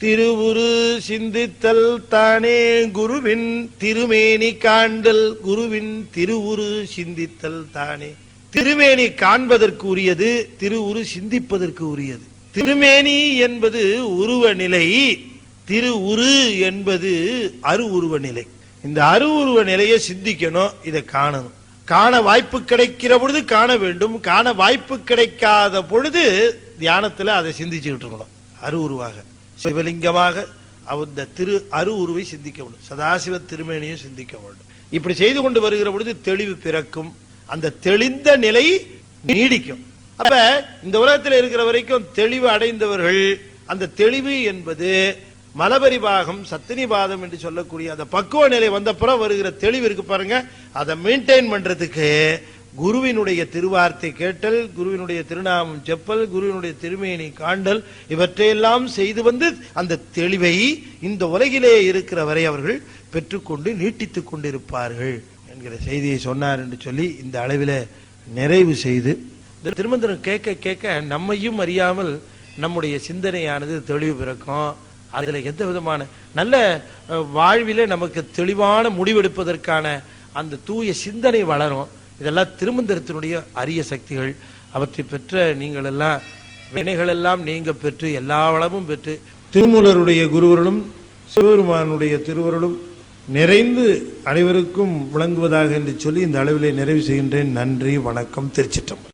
திருவுரு சிந்தித்தல் தானே குருவின் திருமேனி காண்டல், குருவின் திருவுரு சிந்தித்தல் தானே. திருமேனி காண்பதற்கு உரியது, திருவுரு சிந்திப்பதற்கு உரியது. திருமேனி என்பது உருவ நிலை, திருவுரு என்பது அரு உருவ நிலை. இந்த அரு உருவ நிலையை சிந்திக்கணும், இதை காணணும். காண வாய்ப்பு கிடைக்கிற பொழுது காண வேண்டும், காண வாய்ப்பு கிடைக்காத பொழுது தியானத்துல அதை சிந்திச்சுக்கிட்டு இருக்கணும். அரு உருவாக சிவலிங்கமாக அந்த திரு அரு உருவை சிந்திக்க வேண்டும். சதாசிவ திருமேனியை சிந்திக்க வேண்டும். இப்படி செய்து கொண்டு வருகிற பொழுது தெளிவு பிறக்கும். அந்த தெளிந்த நிலை நீடிக்கும். அப்ப இந்த உலகத்தில் இருக்கிற வரைக்கும் தெளிவு அடைந்தவர்கள், அந்த தெளிவு என்பது மலபரிபாகம் சத்தினிபாதம் என்று சொல்லக்கூடிய அந்த பக்குவ நிலை வந்தப்புறம் வருகிற தெளிவு இருக்கு பாருங்க. அதை மெயின்டைன் பண்றதுக்கு குருவினுடைய திருவார்த்தை கேட்டல், குருவினுடைய திருநாமம் செப்பல், குருவினுடைய திருமேனி காண்டல், இவற்றையெல்லாம் செய்து வந்து அந்த தெளிவை இந்த உலகிலே இருக்கிற வரை அவர்கள் பெற்றுக்கொண்டு நீட்டித்துக் கொண்டிருப்பார்கள் என்கிற செய்தியை சொன்னார் என்று சொல்லி இந்த அளவில் நிறைவு செய்து, இந்த திருமந்திரம் கேட்க கேட்க நம்மையும் அறியாமல் நம்முடைய சிந்தனையானது தெளிவு பிறக்கும். அதுல எந்த விதமான நல்ல வாழ்விலே நமக்கு தெளிவான முடிவெடுப்பதற்கான அந்த தூய சிந்தனை வளரும். இதெல்லாம் திருமந்திரத்தினுடைய அரிய சக்திகள். அவற்றை பெற்ற நீங்கள் எல்லாம் வினைகள் எல்லாம் நீங்க பெற்று எல்லா வளமும் பெற்று திருமூலருடைய குருவருளும் சிவபெருமானுடைய திருவருளும் நிறைந்து அனைவருக்கும் விளங்குவதாக என்று சொல்லி இந்த அளவிலே நிறைவு செய்கின்றேன். நன்றி, வணக்கம், திருச்சிற்றம்பலம்.